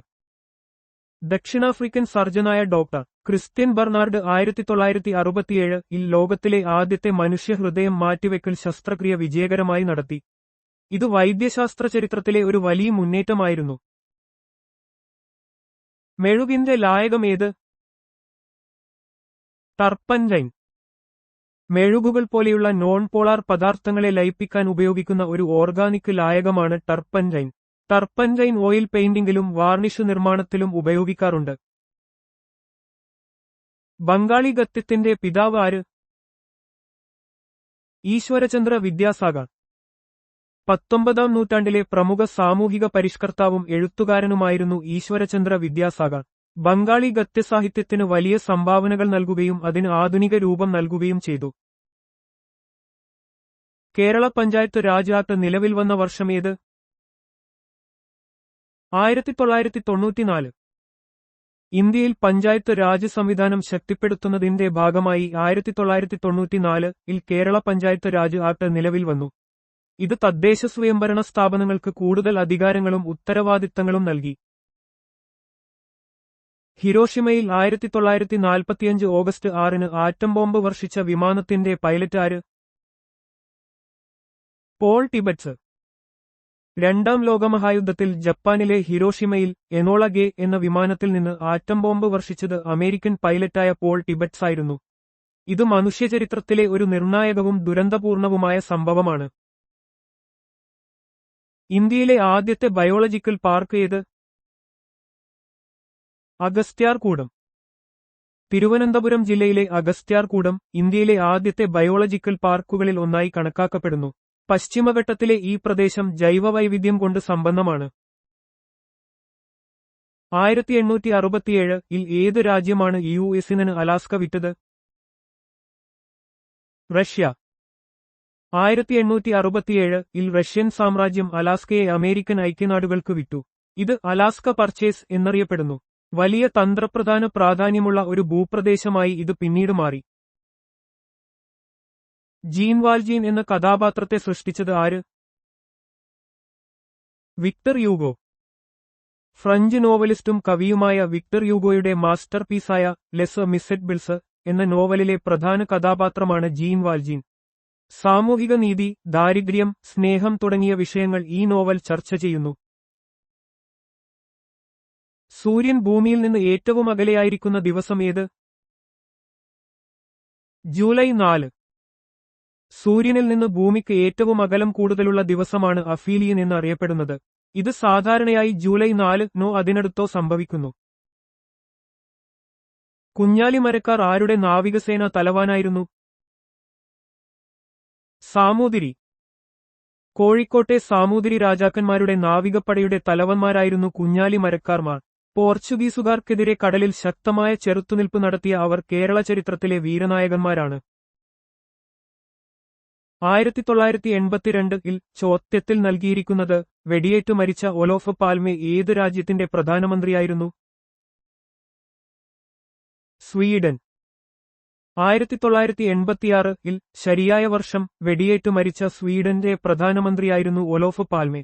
ദക്ഷിണാഫ്രിക്കൻ സർജനായ ഡോക്ടർ ക്രിസ്ത്യൻ ബർണാർഡ് 1967-ൽ ലോകത്തിലെ ആദ്യത്തെ മനുഷ്യ ഹൃദയം മാറ്റിവെക്കൽ ശസ്ത്രക്രിയ വിജയകരമായി നടത്തി. ഇത് വൈദ്യശാസ്ത്ര ചരിത്രത്തിലെ ഒരു വലിയ മുന്നേറ്റമായിരുന്നു. മെഴുകിന്റെ ലായകം ഏത്? ടർപ്പൻറ്റൈൻ. മെഴുകുകൾ പോലെയുള്ള നോൺ പോളാർ പദാർത്ഥങ്ങളെ ലയിപ്പിക്കാൻ ഉപയോഗിക്കുന്ന ഒരു ഓർഗാനിക് ലായകമാണ് ടർപ്പൻറ്റൈൻ. ടർപ്പൻറ്റൈൻ ഓയിൽ പെയിന്റിംഗിലും വാർണിഷ് നിർമ്മാണത്തിലും ഉപയോഗിക്കാറുണ്ട്. ബംഗാളി ഗദ്യത്തിന്റെ പിതാവ് ആര്? ഈശ്വരചന്ദ്ര വിദ്യാസാഗർ. 19-ാം നൂറ്റാണ്ടിലെ പ്രമുഖ സാമൂഹിക പരിഷ്കർത്താവും എഴുത്തുകാരനുമായിരുന്നു ഈശ്വരചന്ദ്ര വിദ്യാസാഗർ. ബംഗാളി ഗദ്യസാഹിത്യത്തിന് വലിയ സംഭാവനകൾ നൽകുകയും അതിന് ആധുനിക രൂപം നൽകുകയും ചെയ്തു. കേരള പഞ്ചായത്ത് രാജ് ആക്ട് നിലവിൽ വന്ന വർഷമേത്? 1994. ഇന്ത്യയിൽ പഞ്ചായത്ത് രാജ് സംവിധാനം ശക്തിപ്പെടുത്തുന്നതിന്റെ ഭാഗമായി 1994-ൽ കേരള പഞ്ചായത്ത് രാജ് ആക്ട് നിലവിൽ വന്നു. ഇത് തദ്ദേശ സ്വയംഭരണ സ്ഥാപനങ്ങൾക്ക് കൂടുതൽ അധികാരങ്ങളും ഉത്തരവാദിത്തങ്ങളും നൽകി. ഹിരോഷിമയിൽ 1945 ഓഗസ്റ്റ് 6 ആറ്റം ബോംബ് വർഷിച്ച വിമാനത്തിന്റെ പൈലറ്റ് ആര്? Paul Tibbets. രണ്ടാം ലോകമഹായുദ്ധത്തിൽ ജപ്പാനിലെ ഹിരോഷിമയിൽ എനോള ഗേ എന്ന വിമാനത്തിൽ നിന്ന് ആറ്റം ബോംബ് വർഷിച്ചത് അമേരിക്കൻ പൈലറ്റായ പോൾ ടിബറ്റ്സ് ആയിരുന്നു. ഇത് മനുഷ്യചരിത്രത്തിലെ ഒരു നിർണായകവും ദുരന്തപൂർണവുമായ സംഭവമാണ്. ഇന്ത്യയിലെ ആദ്യത്തെ ബയോളജിക്കൽ പാർക്ക് ഏത്? അഗസ്ത്യാർകൂടം. തിരുവനന്തപുരം ജില്ലയിലെ അഗസ്ത്യാർകൂടം ഇന്ത്യയിലെ ആദ്യത്തെ ബയോളജിക്കൽ പാർക്കുകളിൽ ഒന്നായി കണക്കാക്കപ്പെടുന്നു. പശ്ചിമഘട്ടത്തിലെ ഈ പ്രദേശം ജൈവവൈവിധ്യം കൊണ്ട് സമ്പന്നമാണ്. 1867 ഏത് രാജ്യമാണ് യുഎസിന് അലാസ്ക വിറ്റത്? റഷ്യ. 1867 റഷ്യൻ സാമ്രാജ്യം അലാസ്കയെ അമേരിക്കൻ ഐക്യനാടുകൾക്ക് വിറ്റു. ഇത് അലാസ്ക പർച്ചേസ് എന്നറിയപ്പെടുന്നു. വലിയ തന്ത്രപ്രധാന പ്രാധാന്യമുള്ള ഒരു ഭൂപ്രദേശമായി ഇത് പിന്നീട് മാറി. ജീൻ വാൽജീൻ എന്ന കഥാപാത്രത്തെ സൃഷ്ടിച്ചത് ആര്? Victor Hugo. ഫ്രഞ്ച് നോവലിസ്റ്റും കവിയുമായ വിക്ടർ യൂഗോയുടെ മാസ്റ്റർപീസായ ലെസ് മിസെറ്റബിൾസ് എന്ന നോവലിലെ പ്രധാന കഥാപാത്രമാണ് ജീൻ വാൽജീൻ. സാമൂഹിക നീതി, ദാരിദ്ര്യം, സ്നേഹം തുടങ്ങിയ വിഷയങ്ങൾ ഈ നോവൽ ചർച്ച ചെയ്യുന്നു. സൂര്യൻ ഭൂമിയിൽ നിന്ന് ഏറ്റവും അകലെയായിരിക്കുന്ന ദിവസം ഏത്? ജൂലൈ 4. സൂര്യനിൽ നിന്ന് ഭൂമിക്ക് ഏറ്റവും അകലം കൂടുതലുള്ള ദിവസമാണ് അഫീലിയൻ എന്ന് അറിയപ്പെടുന്നത്. ഇത് സാധാരണയായി ജൂലൈ 4 അതിനടുത്തോ സംഭവിക്കുന്നു. കുഞ്ഞാലിമരക്കാർ ആരുടെ നാവികസേന തലവാനായിരുന്നു? സാമൂതിരി. കോഴിക്കോട്ടെ സാമൂതിരി രാജാക്കന്മാരുടെ നാവികപ്പടയുടെ തലവന്മാരായിരുന്നു കുഞ്ഞാലിമരക്കാർമാർ. പോർച്ചുഗീസുകാർക്കെതിരെ കടലിൽ ശക്തമായ ചെറുത്തുനിൽപ്പ് നടത്തിയ അവർ കേരള ചരിത്രത്തിലെ വീരനായകന്മാരാണ്. 1982 ചോദ്യത്തിൽ നൽകിയിരിക്കുന്നത് വെടിയേറ്റു മരിച്ച ഒലോഫ് പാൽമെ ഏത് രാജ്യത്തിന്റെ പ്രധാനമന്ത്രിയായിരുന്നു? സ്വീഡൻ. 1986 ശരിയായ വർഷം വെടിയേറ്റു മരിച്ച സ്വീഡന്റെ പ്രധാനമന്ത്രിയായിരുന്നു ഒലോഫ് പാൽമെ.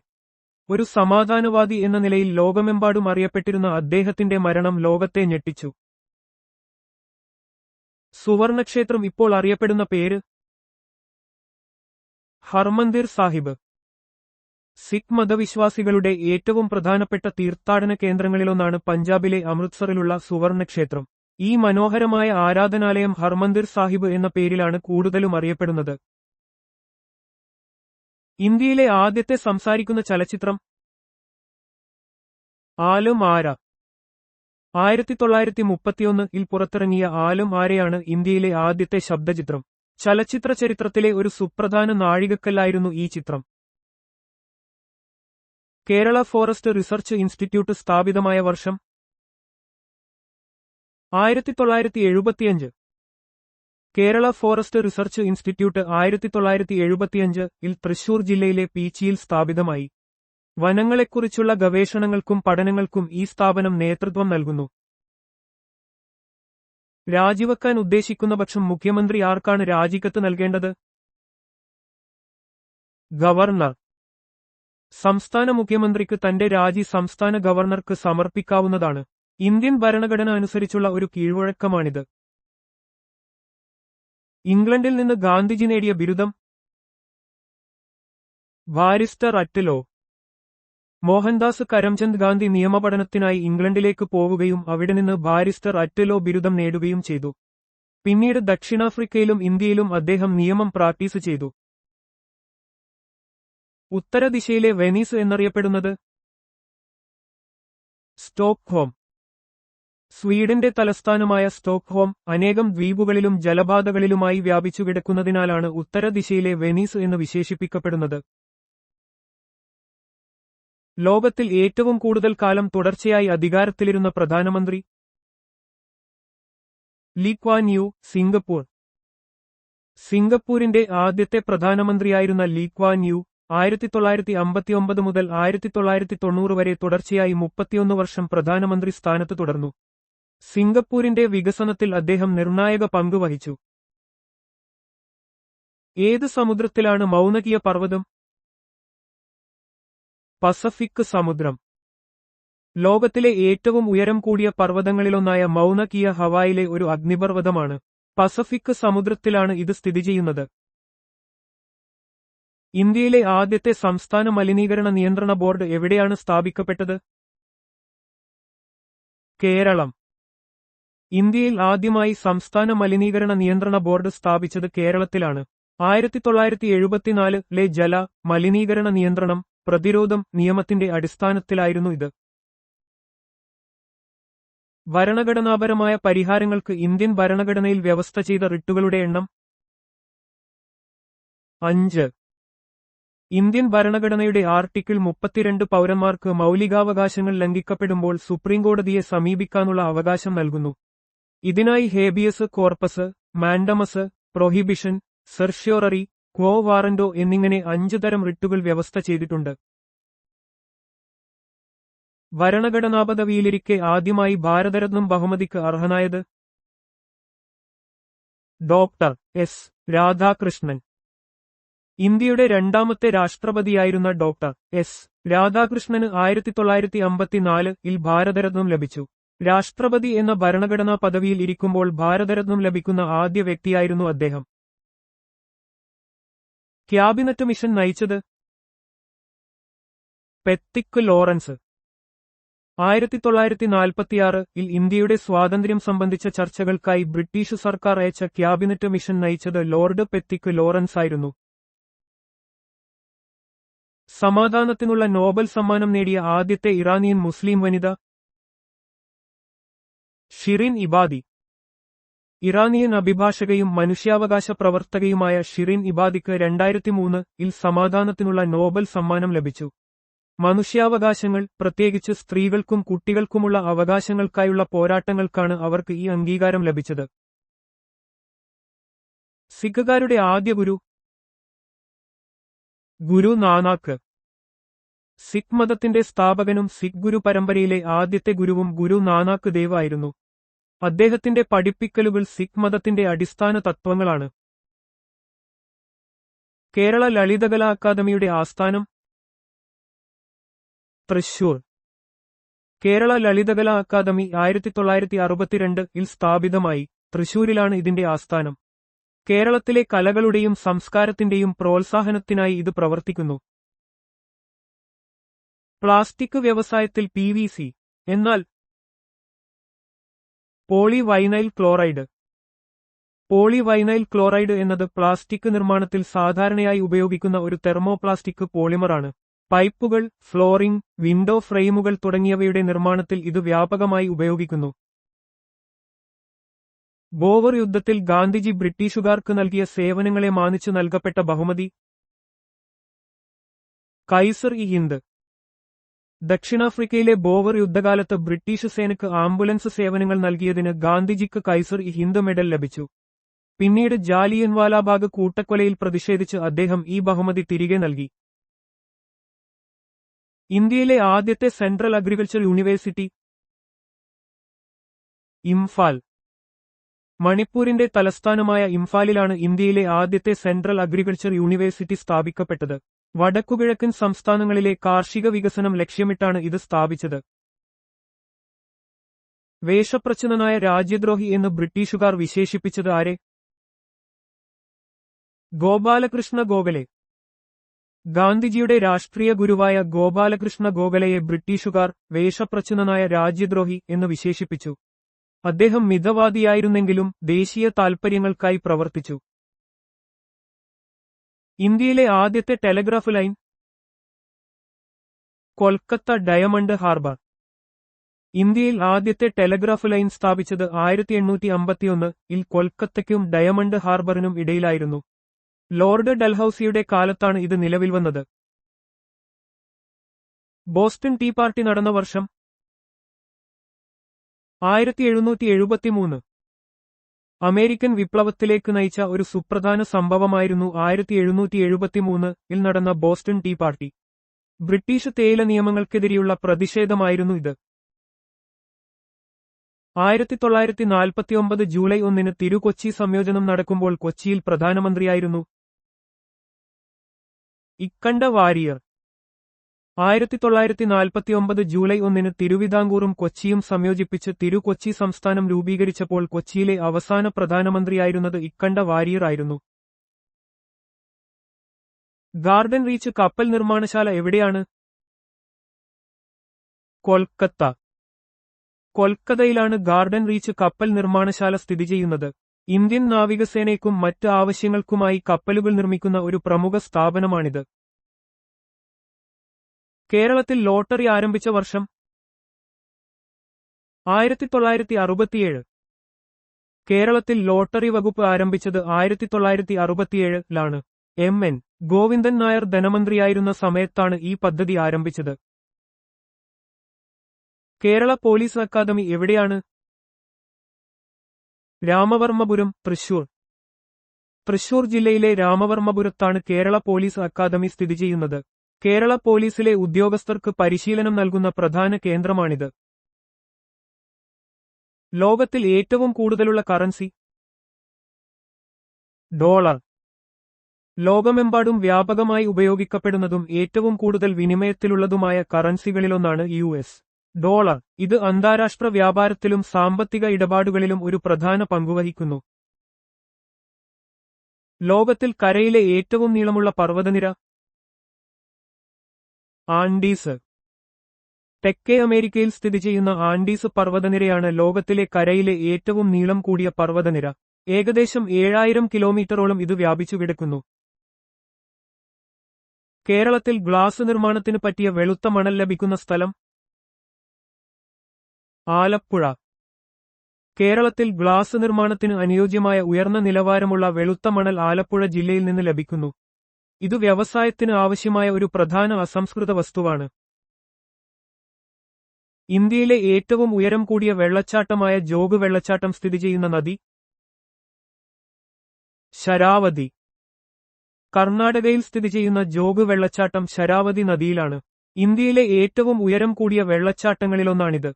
ഒരു സമാധാനവാദി എന്ന നിലയിൽ ലോകമെമ്പാടും അറിയപ്പെട്ടിരുന്ന അദ്ദേഹത്തിന്റെ മരണം ലോകത്തെ ഞെട്ടിച്ചു. സുവർണക്ഷേത്രം ഇപ്പോൾ അറിയപ്പെടുന്ന പേര്? ഹർമന്ദിർ സാഹിബ്. സിഖ് മതവിശ്വാസികളുടെ ഏറ്റവും പ്രധാനപ്പെട്ട തീർത്ഥാടന കേന്ദ്രങ്ങളിലൊന്നാണ് പഞ്ചാബിലെ അമൃത്സറിലുള്ള സുവർണക്ഷേത്രം. ഈ മനോഹരമായ ആരാധനാലയം ഹർമന്ദിർ സാഹിബ് എന്ന പേരിലാണ് കൂടുതലും അറിയപ്പെടുന്നത്. ഇന്ത്യയിലെ ആദ്യത്തെ സംസാരിക്കുന്ന ചലച്ചിത്രം? ആലും ആര. 1931 പുറത്തിറങ്ങിയ ആലും ആരയാണ് ഇന്ത്യയിലെ ആദ്യത്തെ ശബ്ദചിത്രം. ചലച്ചിത്ര ചരിത്രത്തിലെ ഒരു സുപ്രധാന നാഴികക്കല്ലായിരുന്നു ഈ ചിത്രം. കേരള ഫോറസ്റ്റ് റിസർച്ച് ഇൻസ്റ്റിറ്റ്യൂട്ട് സ്ഥാപിതമായ വർഷം? 1975. Kerala forest research institute 1975 Thrissur ജില്ലയിലെ പീച്ചിയിൽ സ്ഥാപിതമായി. വനങ്ങളെക്കുറിച്ചുള്ള ഗവേഷണങ്ങൾക്കും പഠനങ്ങൾക്കും ഈ സ്ഥാപനം നേതൃത്വം നൽകുന്നു. രാജിവെക്കാൻ ഉദ്ദേശിക്കുന്ന പക്ഷം മുഖ്യമന്ത്രി ആർക്കാണ് രാജിക്കത്ത് നൽകേണ്ടത്? ഗവർണർ. സംസ്ഥാന മുഖ്യമന്ത്രിക്ക് തന്റെ രാജി സംസ്ഥാന ഗവർണർക്ക് സമർപ്പിക്കാവുന്നതാണ്. ഇന്ത്യൻ ഭരണഘടന അനുസരിച്ചുള്ള ഒരു കീഴ്വഴക്കമാണിത്. ഇംഗ്ലണ്ടിൽ നിന്ന് ഗാന്ധിജി നേടിയ ബിരുദം? Barrister at law. Mohandas Karamchand Gandhi നിയമപഠനത്തിനായി ഇംഗ്ലണ്ടിലേക്ക് പോവുകയും അവിടെ നിന്ന് ബാരിസ്റ്റർ അറ്റ് ലോ ബിരുദം നേടുകയും ചെയ്തു. പിന്നീട് ദക്ഷിണാഫ്രിക്കയിലും ഇന്ത്യയിലും അദ്ദേഹം നിയമം പ്രാക്ടീസ് ചെയ്തു. ഉത്തരദിശയിലെ വെനീസ് എന്നറിയപ്പെടുന്നത്? സ്റ്റോക്ക്ഹോം. സ്വീഡന്റെ തലസ്ഥാനമായ സ്റ്റോക്ക്ഹോം അനേകം ദ്വീപുകളിലും ജലപാതകളിലുമായി വ്യാപിച്ചുകിടക്കുന്നതിനാലാണ് ഉത്തരദിശയിലെ വെനീസ് എന്ന് വിശേഷിപ്പിക്കപ്പെടുന്നത്. ലോകത്തിൽ ഏറ്റവും കൂടുതൽ കാലം തുടർച്ചയായി അധികാരത്തിലിരുന്ന പ്രധാനമന്ത്രി? Lee Kuan Yew, Singapore. സിംഗപ്പൂരിന്റെ ആദ്യത്തെ പ്രധാനമന്ത്രിയായിരുന്ന ലീ ക്വാൻ യു 1959 മുതൽ 1990 വരെ തുടർച്ചയായി 31 വർഷം പ്രധാനമന്ത്രി സ്ഥാനത്ത് തുടർന്നു. സിംഗപ്പൂരിന്റെ വികസനത്തിൽ അദ്ദേഹം നിർണായക പങ്ക് വഹിച്ചു. ഏത് സമുദ്രത്തിലാണ് മൗനകിയ പർവ്വതം? പസഫിക് സമുദ്രം. ലോകത്തിലെ ഏറ്റവും ഉയരം കൂടിയ പർവ്വതങ്ങളിലൊന്നായ മൗന കിയ ഹവായിലെ ഒരു അഗ്നിപർവ്വതമാണ്. പസഫിക് സമുദ്രത്തിലാണ് ഇത് സ്ഥിതി ചെയ്യുന്നത്. ഇന്ത്യയിലെ ആദ്യത്തെ സംസ്ഥാന മലിനീകരണ നിയന്ത്രണ ബോർഡ് എവിടെയാണ് സ്ഥാപിക്കപ്പെട്ടത്? കേരളം. ഇന്ത്യയിൽ ആദ്യമായി സംസ്ഥാന മലിനീകരണ നിയന്ത്രണ ബോർഡ് സ്ഥാപിച്ചത് കേരളത്തിലാണ്. 1974-ലെ ജല മലിനീകരണ നിയന്ത്രണം, പ്രതിരോധം നിയമത്തിന്റെ അടിസ്ഥാനത്തിലായിരുന്നു ഇത്. ഭരണഘടനാപരമായ പരിഹാരങ്ങൾക്ക് ഇന്ത്യൻ ഭരണഘടനയിൽ വ്യവസ്ഥ ചെയ്ത റിട്ടുകളുടെ എണ്ണം 5. ഇന്ത്യൻ ഭരണഘടനയുടെ ആർട്ടിക്കിൾ 32 പൗരന്മാർക്ക് മൗലികാവകാശങ്ങൾ ലംഘിക്കപ്പെടുമ്പോൾ സുപ്രീംകോടതിയെ സമീപിക്കാനുള്ള അവകാശം നൽകുന്നു. ഇതിനായി habeas corpus, mandamus, prohibition, certiorari, quo warranto എന്നിങ്ങനെ 5 തരം റിട്ടുകൾ വ്യവസ്ഥ ചെയ്തിട്ടുണ്ട്. ഭരണഘടനാപദവിയിലിരിക്കെ ആദ്യമായി ഭാരതരത്നം ബഹുമതിക്ക് അർഹനായത് ഡോക്ടർ എസ്. രാധാകൃഷ്ണൻ. ഇന്ത്യയുടെ രണ്ടാമത്തെ രാഷ്ട്രപതിയായിരുന്ന ഡോക്ടർ എസ്. രാധാകൃഷ്ണന് 1954-ൽ ഭാരതരത്നം ലഭിച്ചു. രാഷ്ട്രപതി എന്ന ഭരണഘടനാ പദവിയിൽ ഇരിക്കുമ്പോൾ ഭാരതരത്നം ലഭിക്കുന്ന ആദ്യ വ്യക്തിയായിരുന്നു അദ്ദേഹം. ക്യാബിനറ്റ് മിഷൻ നയിച്ചത് പെത്തിക് ലോറൻസ്. 1946-ൽ ഇന്ത്യയുടെ സ്വാതന്ത്ര്യം സംബന്ധിച്ച ചർച്ചകൾക്കായി ബ്രിട്ടീഷ് സർക്കാർ അയച്ച ക്യാബിനറ്റ് മിഷൻ നയിച്ചത് ലോർഡ് പെത്തിക് ലോറൻസ് ആയിരുന്നു. സമാധാനത്തിനുള്ള നോബൽ സമ്മാനം നേടിയ ആദ്യത്തെ ഇറാനിയൻ മുസ്ലിം വനിത ഷിറിൻ ഇബാദി. ഇറാനിയൻ അഭിഭാഷകയും മനുഷ്യാവകാശ പ്രവർത്തകയുമായ ഷിറിൻ ഇബാദിക്ക് 2003-ൽ സമാധാനത്തിനുള്ള നോബൽ സമ്മാനം ലഭിച്ചു. മനുഷ്യാവകാശങ്ങൾ, പ്രത്യേകിച്ച് സ്ത്രീകൾക്കും കുട്ടികൾക്കുമുള്ള അവകാശങ്ങൾക്കായുള്ള പോരാട്ടങ്ങൾക്കാണ് അവർക്ക് ഈ അംഗീകാരം ലഭിച്ചത്. സിഖുകാരുടെ ആദ്യ ഗുരു ഗുരു നാനാക്ക്. സിഖ് മതത്തിന്റെ സ്ഥാപകനും സിഖ് ഗുരു പരമ്പരയിലെ ആദ്യത്തെ ഗുരുവും ഗുരു നാനാക്ക് ദേവ് ആയിരുന്നു. അദ്ദേഹത്തിന്റെ പഠിപ്പിക്കലുകൾ സിഖ് മതത്തിന്റെ അടിസ്ഥാന തത്വങ്ങളാണ്. കേരള ലളിതകലാ അക്കാദമിയുടെ ആസ്ഥാനം തൃശൂർ. കേരള ലളിതകലാ അക്കാദമി 1962-ൽ സ്ഥാപിതമായി. തൃശൂരിലാണ് ഇതിന്റെ ആസ്ഥാനം. കേരളത്തിലെ കലകളുടെയും സംസ്കാരത്തിന്റെയും പ്രോത്സാഹനത്തിനായി ഇത് പ്രവർത്തിക്കുന്നു. പ്ലാസ്റ്റിക് വ്യവസായത്തിൽ PVC, എന്നാൽ പോളിവൈനൈൽ ക്ലോറൈഡ്. പോളിവൈനൈൽ ക്ലോറൈഡ് എന്നത് പ്ലാസ്റ്റിക് നിർമ്മാണത്തിൽ സാധാരണയായി ഉപയോഗിക്കുന്ന ഒരു തെർമോപ്ലാസ്റ്റിക് പോളിമറാണ്. പൈപ്പുകൾ, ഫ്ലോറിംഗ്, വിൻഡോ ഫ്രെയിമുകൾ തുടങ്ങിയവയുടെ നിർമ്മാണത്തിൽ ഇത് വ്യാപകമായി ഉപയോഗിക്കുന്നു. ബോവർ യുദ്ധത്തിൽ ഗാന്ധിജി ബ്രിട്ടീഷുകാർക്ക് നൽകിയ സേവനങ്ങളെ മാനിച്ചു നൽകപ്പെട്ട ബഹുമതി കൈസർ-ഇ-ഹിന്ദ്. ദക്ഷിണാഫ്രിക്കയിലെ ബോവർ യുദ്ധകാലത്ത് ബ്രിട്ടീഷ് സേനയ്ക്ക് ആംബുലൻസ് സേവനങ്ങൾ നൽകിയതിന് ഗാന്ധിജിക്ക് കൈസർ-ഇ-ഹിന്ദ് മെഡൽ ലഭിച്ചു. പിന്നീട് ജാലിയൻവാലാബാഗ് കൂട്ടക്കൊലയിൽ പ്രതിഷേധിച്ച് അദ്ദേഹം ഈ ബഹുമതി തിരികെ നൽകി. ഇന്ത്യയിലെ ആദ്യത്തെ സെൻട്രൽ അഗ്രികൾച്ചർ യൂണിവേഴ്സിറ്റി ഇംഫാൽ. മണിപ്പൂരിന്റെ തലസ്ഥാനമായ ഇംഫാലിലാണ് ഇന്ത്യയിലെ ആദ്യത്തെ സെൻട്രൽ അഗ്രികൾച്ചർ യൂണിവേഴ്സിറ്റി സ്ഥാപിക്കപ്പെട്ടത്. വടക്കുകിഴക്കൻ സംസ്ഥാനങ്ങളിലെ കാർഷിക വികസനം ലക്ഷ്യമിട്ടാണ് ഇത് സ്ഥാപിച്ചത്. വേഷപ്രച്ഛന്നനായ രാജ്യദ്രോഹി എന്ന് ബ്രിട്ടീഷുകാർ വിശേഷിപ്പിച്ചത് ആരെ? ഗോപാലകൃഷ്ണ ഗോഖലെ. ഗാന്ധിജിയുടെ രാഷ്ട്രീയ ഗുരുവായ ഗോപാലകൃഷ്ണ ഗോഖലെയെ ബ്രിട്ടീഷുകാർ വേഷപ്രച്ഛന്നനായ രാജ്യദ്രോഹി എന്ന് വിശേഷിപ്പിച്ചു. അദ്ദേഹം മിതവാദിയായിരുന്നെങ്കിലും ദേശീയ താൽപര്യങ്ങൾക്കായി പ്രവർത്തിച്ചു. ഇന്ത്യയിലെ ആദ്യത്തെ telegraph line Kolkata diamond harbour. ഇന്ത്യയിൽ ആദ്യത്തെ ടെലഗ്രാഫ് ലൈൻ സ്ഥാപിച്ചത് 1851-ൽ കൊൽക്കത്തയ്ക്കും ഡയമണ്ട് ഹാർബറിനും ഇടയിലായിരുന്നു. ലോർഡ് ഡൽഹൌസിയുടെ കാലത്താണ് ഇത് നിലവിൽ വന്നത്. ബോസ്റ്റൺ ടീ പാർട്ടി നടന്ന വർഷം 1773. അമേരിക്കൻ വിപ്ലവത്തിലേക്ക് നയിച്ച ഒരു സുപ്രധാന സംഭവമായിരുന്നു 1773-ൽ നടന്ന ബോസ്റ്റൺ ടീ പാർട്ടി. ബ്രിട്ടീഷ് തേയില നിയമങ്ങൾക്കെതിരെയുള്ള പ്രതിഷേധമായിരുന്നു ഇത്. 1949 ജൂലൈ 1-ന് തിരു-കൊച്ചി സംയോജനം നടക്കുമ്പോൾ കൊച്ചിയിൽ പ്രധാനമന്ത്രിയായിരുന്നു ഇക്കണ്ട വാരിയർ. 1949 ജൂലൈ 1 തിരുവിതാംകൂറും കൊച്ചിയും സംയോജിപ്പിച്ച് തിരു-കൊച്ചി സംസ്ഥാനം രൂപീകരിച്ചപ്പോൾ കൊച്ചിയിലെ അവസാന പ്രധാനമന്ത്രിയായിരുന്നത് ഇക്കണ്ട വാരിയർ ആയിരുന്നു. ഗാർഡൻ റീച്ച് കപ്പൽ നിർമ്മാണശാല എവിടെയാണ്? കൊൽക്കത്ത. കൊൽക്കത്തയിലാണ് ഗാർഡൻ റീച്ച് കപ്പൽ നിർമ്മാണശാല സ്ഥിതി ചെയ്യുന്നത്. ഇന്ത്യൻ നാവികസേനയ്ക്കും മറ്റ് ആവശ്യങ്ങൾക്കുമായി കപ്പലുകൾ നിർമ്മിക്കുന്ന ഒരു പ്രമുഖ സ്ഥാപനമാണിത്. കേരളത്തിൽ ലോട്ടറി ആരംഭിച്ച വർഷം 1967. കേരളത്തിൽ ലോട്ടറി വകുപ്പ് ആരംഭിച്ചത് 1967-ലാണ്. എൻ. ഗോവിന്ദൻ നായർ ധനമന്ത്രിയായിരുന്ന സമയത്താണ് ഈ പദ്ധതി ആരംഭിച്ചത്. കേരള പോലീസ് അക്കാദമി എവിടെയാണ്? രാമവർമ്മപുരം, തൃശൂർ. തൃശൂർ ജില്ലയിലെ രാമവർമ്മപുരത്താണ് കേരള പോലീസ് അക്കാദമി സ്ഥിതി ചെയ്യുന്നത്. കേരള പോലീസിലെ ഉദ്യോഗസ്ഥർക്ക് പരിശീലനം നൽകുന്ന പ്രധാന കേന്ദ്രമാണിത്. ലോകത്തിൽ ഏറ്റവും കൂടുതലുള്ള കറൻസി? ഡോളർ. ലോകമെമ്പാടും വ്യാപകമായി ഉപയോഗിക്കപ്പെടുന്നതും ഏറ്റവും കൂടുതൽ വിനിമയത്തിലുള്ളതുമായ കറൻസികളിലൊന്നാണ് യുഎസ് ഡോളർ. ഇത് അന്താരാഷ്ട്ര വ്യാപാരത്തിലും സാമ്പത്തിക ഇടപാടുകളിലും ഒരു പ്രധാന പങ്കുവഹിക്കുന്നു. ലോകത്തിൽ കരയിലെ ഏറ്റവും നീളമുള്ള പർവ്വതനിര? ആൻഡീസ്. തെക്കേ അമേരിക്കയിൽ സ്ഥിതി ചെയ്യുന്ന ആൻഡീസ് പർവ്വതനിരയാണ് ലോകത്തിലെ കരയിലെ ഏറ്റവും നീളം കൂടിയ പർവ്വതനിര. ഏകദേശം 7000 കിലോമീറ്ററോളം ഇത് വ്യാപിച്ചു കിടക്കുന്നു. കേരളത്തിൽ ഗ്ലാസ് നിർമ്മാണത്തിന് പറ്റിയ വെളുത്ത മണൽ ലഭിക്കുന്ന സ്ഥലം? ആലപ്പുഴ. കേരളത്തിൽ ഗ്ലാസ് നിർമ്മാണത്തിന് അനുയോജ്യമായ ഉയർന്ന നിലവാരമുള്ള വെളുത്ത മണൽ ആലപ്പുഴ ജില്ലയിൽ നിന്ന് ലഭിക്കുന്നു. ഇത് വ്യവസായത്തിന് ആവശ്യമായ ഒരു പ്രധാന അസംസ്കൃത വസ്തുവാണ്. ഇന്ത്യയിലെ ഏറ്റവും ഉയരം കൂടിയ വെള്ളച്ചാട്ടമായ ജോഗ് വെള്ളച്ചാട്ടം സ്ഥിതി ചെയ്യുന്ന നദി? ശരാവതി. കർണാടകയിൽ സ്ഥിതി ചെയ്യുന്ന ജോഗ് വെള്ളച്ചാട്ടം ശരാവതി നദിയിലാണ്. ഇന്ത്യയിലെ ഏറ്റവും ഉയരം കൂടിയ വെള്ളച്ചാട്ടങ്ങളിലൊന്നാണിത്.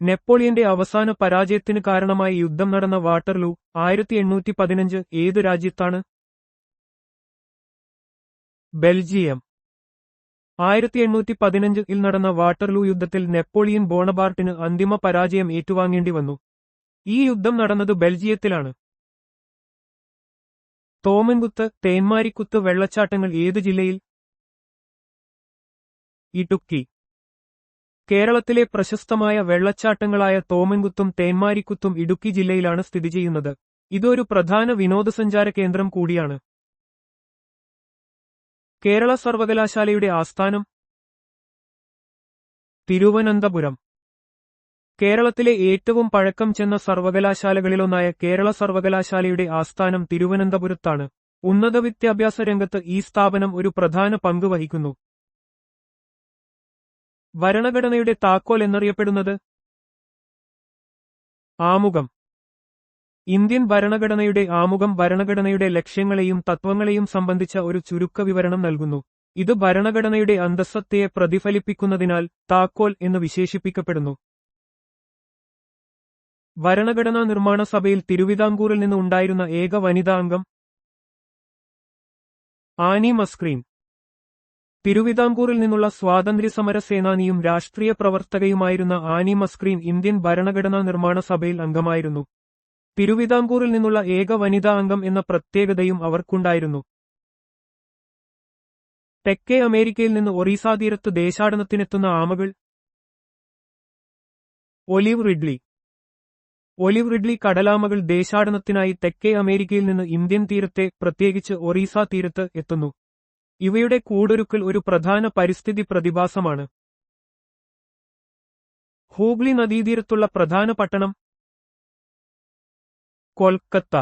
നെപ്പോളിയന്റെ അവസാന പരാജയത്തിന് കാരണമായ യുദ്ധം നടന്ന വാട്ടർലൂ 1815 ഏത് രാജ്യത്താണ്? ബെൽജിയം. 1815-ൽ നടന്ന വാട്ടർലൂ യുദ്ധത്തിൽ നെപ്പോളിയൻ ബോണപാർട്ടിന് അന്തിമ പരാജയം ഏറ്റുവാങ്ങേണ്ടി വന്നു. ഈ യുദ്ധം നടന്നത് ബെൽജിയത്തിലാണ്. തോമൻകുത്ത്, തേന്മാരിക്കുത്ത് വെള്ളച്ചാട്ടങ്ങൾ ഏത് ജില്ലയിൽ? ഇടുക്കി. കേരളത്തിലെ പ്രശസ്തമായ വെള്ളച്ചാട്ടങ്ങളായ തോമൻകുത്തും തേന്മാരിക്കുത്തും ഇടുക്കി ജില്ലയിലാണ് സ്ഥിതി ചെയ്യുന്നത്. ഇതൊരു പ്രധാന വിനോദസഞ്ചാര കേന്ദ്രം കൂടിയാണ്. കേരള സർവകലാശാലയുടെ ആസ്ഥാനം? തിരുവനന്തപുരം. കേരളത്തിലെ ഏറ്റവും പഴക്കം ചെന്ന സർവകലാശാലകളിലൊന്നായ കേരള സർവകലാശാലയുടെ ആസ്ഥാനം തിരുവനന്തപുരത്താണ്. ഉന്നത വിദ്യാഭ്യാസ രംഗത്ത് ഈ സ്ഥാപനം ഒരു പ്രധാന പങ്ക് വഹിക്കുന്നു. ഭരണഘടനയുടെ താക്കോൽ എന്നറിയപ്പെടുന്നത്? ആമുഖം. ഇന്ത്യൻ ഭരണഘടനയുടെ ആമുഖം ഭരണഘടനയുടെ ലക്ഷ്യങ്ങളെയും തത്വങ്ങളെയും സംബന്ധിച്ച ഒരു ചുരുക്ക വിവരണം നൽകുന്നു. ഇത് ഭരണഘടനയുടെ അന്തസ്സത്തയെ പ്രതിഫലിപ്പിക്കുന്നതിനാൽ താക്കോൽ എന്ന് വിശേഷിപ്പിക്കപ്പെടുന്നു. ഭരണഘടനാ നിർമ്മാണ സഭയിൽ തിരുവിതാംകൂറിൽ നിന്ന് ഉണ്ടായിരുന്ന ഏക വനിതാ അംഗം? ആനി മസ്ക്രീൻ. തിരുവിതാംകൂറിൽ നിന്നുള്ള സ്വാതന്ത്ര്യസമര സേനാനിയും രാഷ്ട്രീയ പ്രവർത്തകയുമായിരുന്ന ആനി മസ്ക്രീൻ ഇന്ത്യൻ ഭരണഘടനാ നിർമ്മാണ സഭയിൽ അംഗമായിരുന്നു. തിരുവിതാംകൂറിൽ നിന്നുള്ള ഏക വനിതാ അംഗം എന്ന പ്രത്യേകതയും അവർക്കുണ്ടായിരുന്നു. തെക്കേ അമേരിക്കയിൽ നിന്ന് ഒറീസ തീരത്ത് ദേശാടനത്തിനെത്തുന്ന ആമകൾ? Olive ridley. ഒലിവ് റിഡ്ലി കടലാമകൾ ദേശാടനത്തിനായി തെക്കേ അമേരിക്കയിൽ നിന്ന് ഇന്ത്യൻ തീരത്തെ, പ്രത്യേകിച്ച് ഒറീസ തീരത്ത് എത്തുന്നു. ഇവയുടെ കൂടൊരുക്കൽ ഒരു പ്രധാന പരിസ്ഥിതി പ്രതിഭാസമാണ്. ഹൂഗ്ലി നദീതീരത്തുള്ള പ്രധാന പട്ടണം? കൊൽക്കത്ത.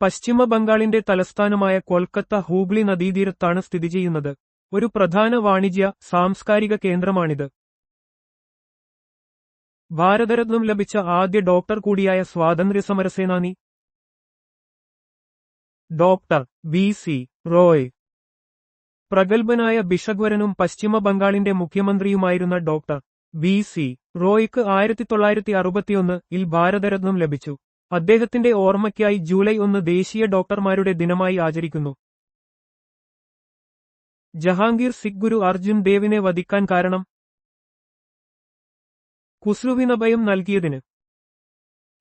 പശ്ചിമ ബംഗാളിന്റെ തലസ്ഥാനമായ കൊൽക്കത്ത ഹൂഗ്ലി നദീതീരത്താണ് സ്ഥിതി ചെയ്യുന്നത്. ഒരു പ്രധാന വാണിജ്യ, സാംസ്കാരിക കേന്ദ്രമാണിത്. ഭാരതരത്നം ലഭിച്ച ആദ്യ ഡോക്ടർ കൂടിയായ സ്വാതന്ത്ര്യസമരസേനാനി? ഡോക്ടർ ബി.സി. റോയ്. പ്രഗത്ഭനായ ഭിഷഗ്വരനും പശ്ചിമ ബംഗാളിന്റെ മുഖ്യമന്ത്രിയുമായിരുന്ന ഡോക്ടർ ബി.സി. റോയ്ക്ക് 1961-ൽ ഭാരതരത്നം ലഭിച്ചു. അദ്ദേഹത്തിന്റെ ഓർമ്മയ്ക്കായി ജൂലൈ 1 ദേശീയ ഡോക്ടർമാരുടെ ദിനമായി ആചരിക്കുന്നു. ജഹാംഗീർ സിഖ് ഗുരു അർജുൻ ദേവിനെ വധിക്കാൻ കാരണം ഖുസ്രുവിന് അഭയം നൽകിയതിന്.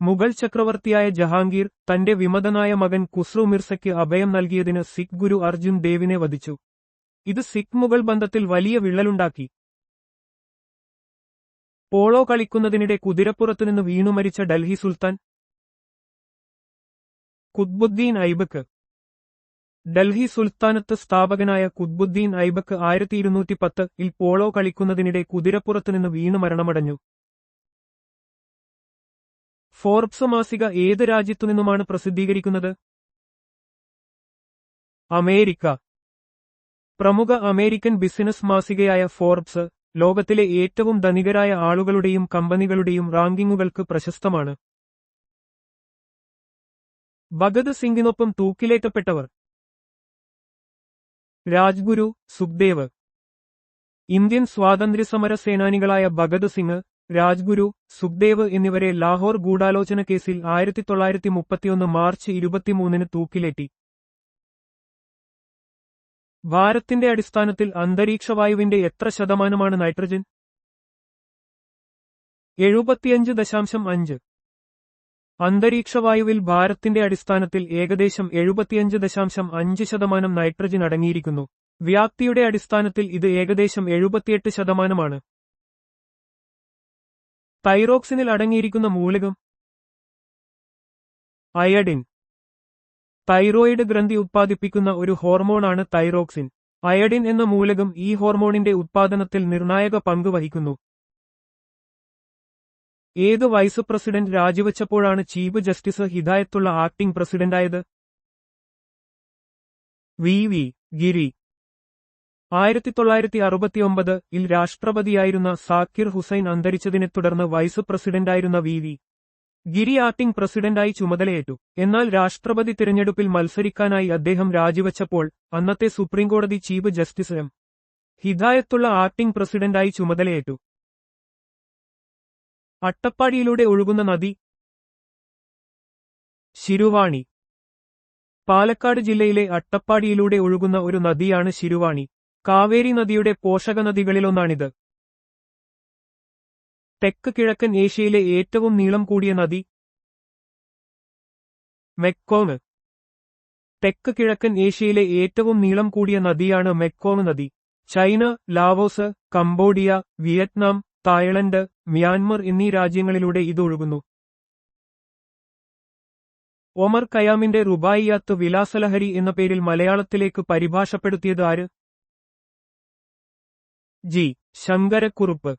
മുഗൾ ചക്രവർത്തിയായ ജഹാംഗീർ തന്റെ വിമതനായ മകൻ ഖുസ്രു മിർസയ്ക്ക് അഭയം നൽകിയതിന് സിഖ് ഗുരു അർജുൻ ദേവിനെ വധിച്ചു. ഇത് സിഖ് മുഗൾ ബന്ധത്തിൽ വലിയ വിള്ളലുണ്ടാക്കി. പോളോ കളിക്കുന്നതിനിടെ കുതിരപ്പുറത്തുനിന്ന് വീണുമരിച്ച ഡൽഹി സുൽത്താൻ ഖുത്ബുദ്ദീൻ ഐബക്ക്. ഡൽഹി സുൽത്താനത്ത് സ്ഥാപകനായ ഖുത്ബുദ്ദീൻ ഐബക്ക് 1210 പോളോ കളിക്കുന്നതിനിടെ കുതിരപ്പുറത്തുനിന്ന് വീണു മരണമടഞ്ഞു. ഫോർബ്സ് മാസിക ഏത് രാജ്യത്തുനിന്നുമാണ് പ്രസിദ്ധീകരിക്കുന്നത്? അമേരിക്ക. പ്രമുഖ അമേരിക്കൻ ബിസിനസ് മാസികയായ ഫോർബ്സ് ലോകത്തിലെ ഏറ്റവും ധനികരായ ആളുകളുടെയും കമ്പനികളുടെയും റാങ്കിങ്ങുകൾക്ക് പ്രശസ്തമാണ്. ഭഗത് സിംഗിനൊപ്പം തൂക്കിലേറ്റപ്പെട്ടവർ രാജ്ഗുരു, സുഖ്ദേവ്. ഇന്ത്യൻ സ്വാതന്ത്ര്യസമര സേനാനികളായ ഭഗത് സിംഗ്, രാജ്ഗുരു, സുഖ്ദേവ് എന്നിവരെ ലാഹോർ ഗൂഢാലോചന കേസിൽ 1931 മാർച്ച് 23 തൂക്കിലേറ്റി. ഭാരത്തിന്റെ അടിസ്ഥാനത്തിൽ അന്തരീക്ഷവായുവിന്റെ എത്ര ശതമാനമാണ് നൈട്രജൻ? 75.5. അന്തരീക്ഷവായുവിൽ ഭാരത്തിന്റെ അടിസ്ഥാനത്തിൽ ഏകദേശം 75.5% നൈട്രജൻ അടങ്ങിയിരിക്കുന്നു. വ്യാപ്തിയുടെ അടിസ്ഥാനത്തിൽ ഇത് ഏകദേശം 78%. തൈറോക്സിനിൽ അടങ്ങിയിരിക്കുന്ന മൂലകം അയഡിൻ. തൈറോയിഡ് ഗ്രന്ഥി ഉത്പാദിപ്പിക്കുന്ന ഒരു ഹോർമോണാണ് തൈറോക്സിൻ. അയഡിൻ എന്ന മൂലകം ഈ ഹോർമോണിന്റെ ഉത്പാദനത്തിൽ നിർണായക പങ്ക് വഹിക്കുന്നു. ഏത് വൈസ് പ്രസിഡന്റ് രാജിവച്ചപ്പോഴാണ് ചീഫ് ജസ്റ്റിസ് ഹിദായത്തുള്ള ആക്ടിംഗ് പ്രസിഡന്റായത്? വി. ഗിരി. 1969 രാഷ്ട്രപതിയായിരുന്ന സാക്കിർ ഹുസൈൻ അന്തരിച്ചതിനെ തുടർന്ന് വൈസ് പ്രസിഡന്റായിരുന്ന വി. ഗിരി ആക്ടിംഗ് പ്രസിഡന്റായി ചുമതലയേറ്റു. എന്നാൽ രാഷ്ട്രപതി തിരഞ്ഞെടുപ്പിൽ മത്സരിക്കാനായി അദ്ദേഹം രാജിവച്ചപ്പോൾ അന്നത്തെ സുപ്രീംകോടതി chief justice M. Hidayatullah acting പ്രസിഡന്റായി ചുമതലയേറ്റു. അട്ടപ്പാടിയിലൂടെ ഒഴുകുന്ന നദി ശിരുവാണി. പാലക്കാട് ജില്ലയിലെ അട്ടപ്പാടിയിലൂടെ ഒഴുകുന്ന ഒരു നദിയാണ് ശിരുവാണി. കാവേരി നദിയുടെ പോഷകനദികളിലൊന്നാണിത്. തെക്ക് കിഴക്കൻ ഏഷ്യയിലെ ഏറ്റവും നീളം കൂടിയ നദി മെക്കോങ്. തെക്ക് കിഴക്കൻ ഏഷ്യയിലെ ഏറ്റവും നീളം കൂടിയ നദിയാണ് മെക്കോങ് നദി. China, Laos, Cambodia, Vietnam, Thailand, Myanmar എന്നീ രാജ്യങ്ങളിലൂടെ ഇത് ഒഴുകുന്നു. ഒമർ ഖയാമിന്റെ റുബായിയാത്ത് വിലാസലഹരി എന്ന പേരിൽ മലയാളത്തിലേക്ക് പരിഭാഷപ്പെടുത്തിയത് ആര്? ജി. ശങ്കരക്കുറുപ്പ്.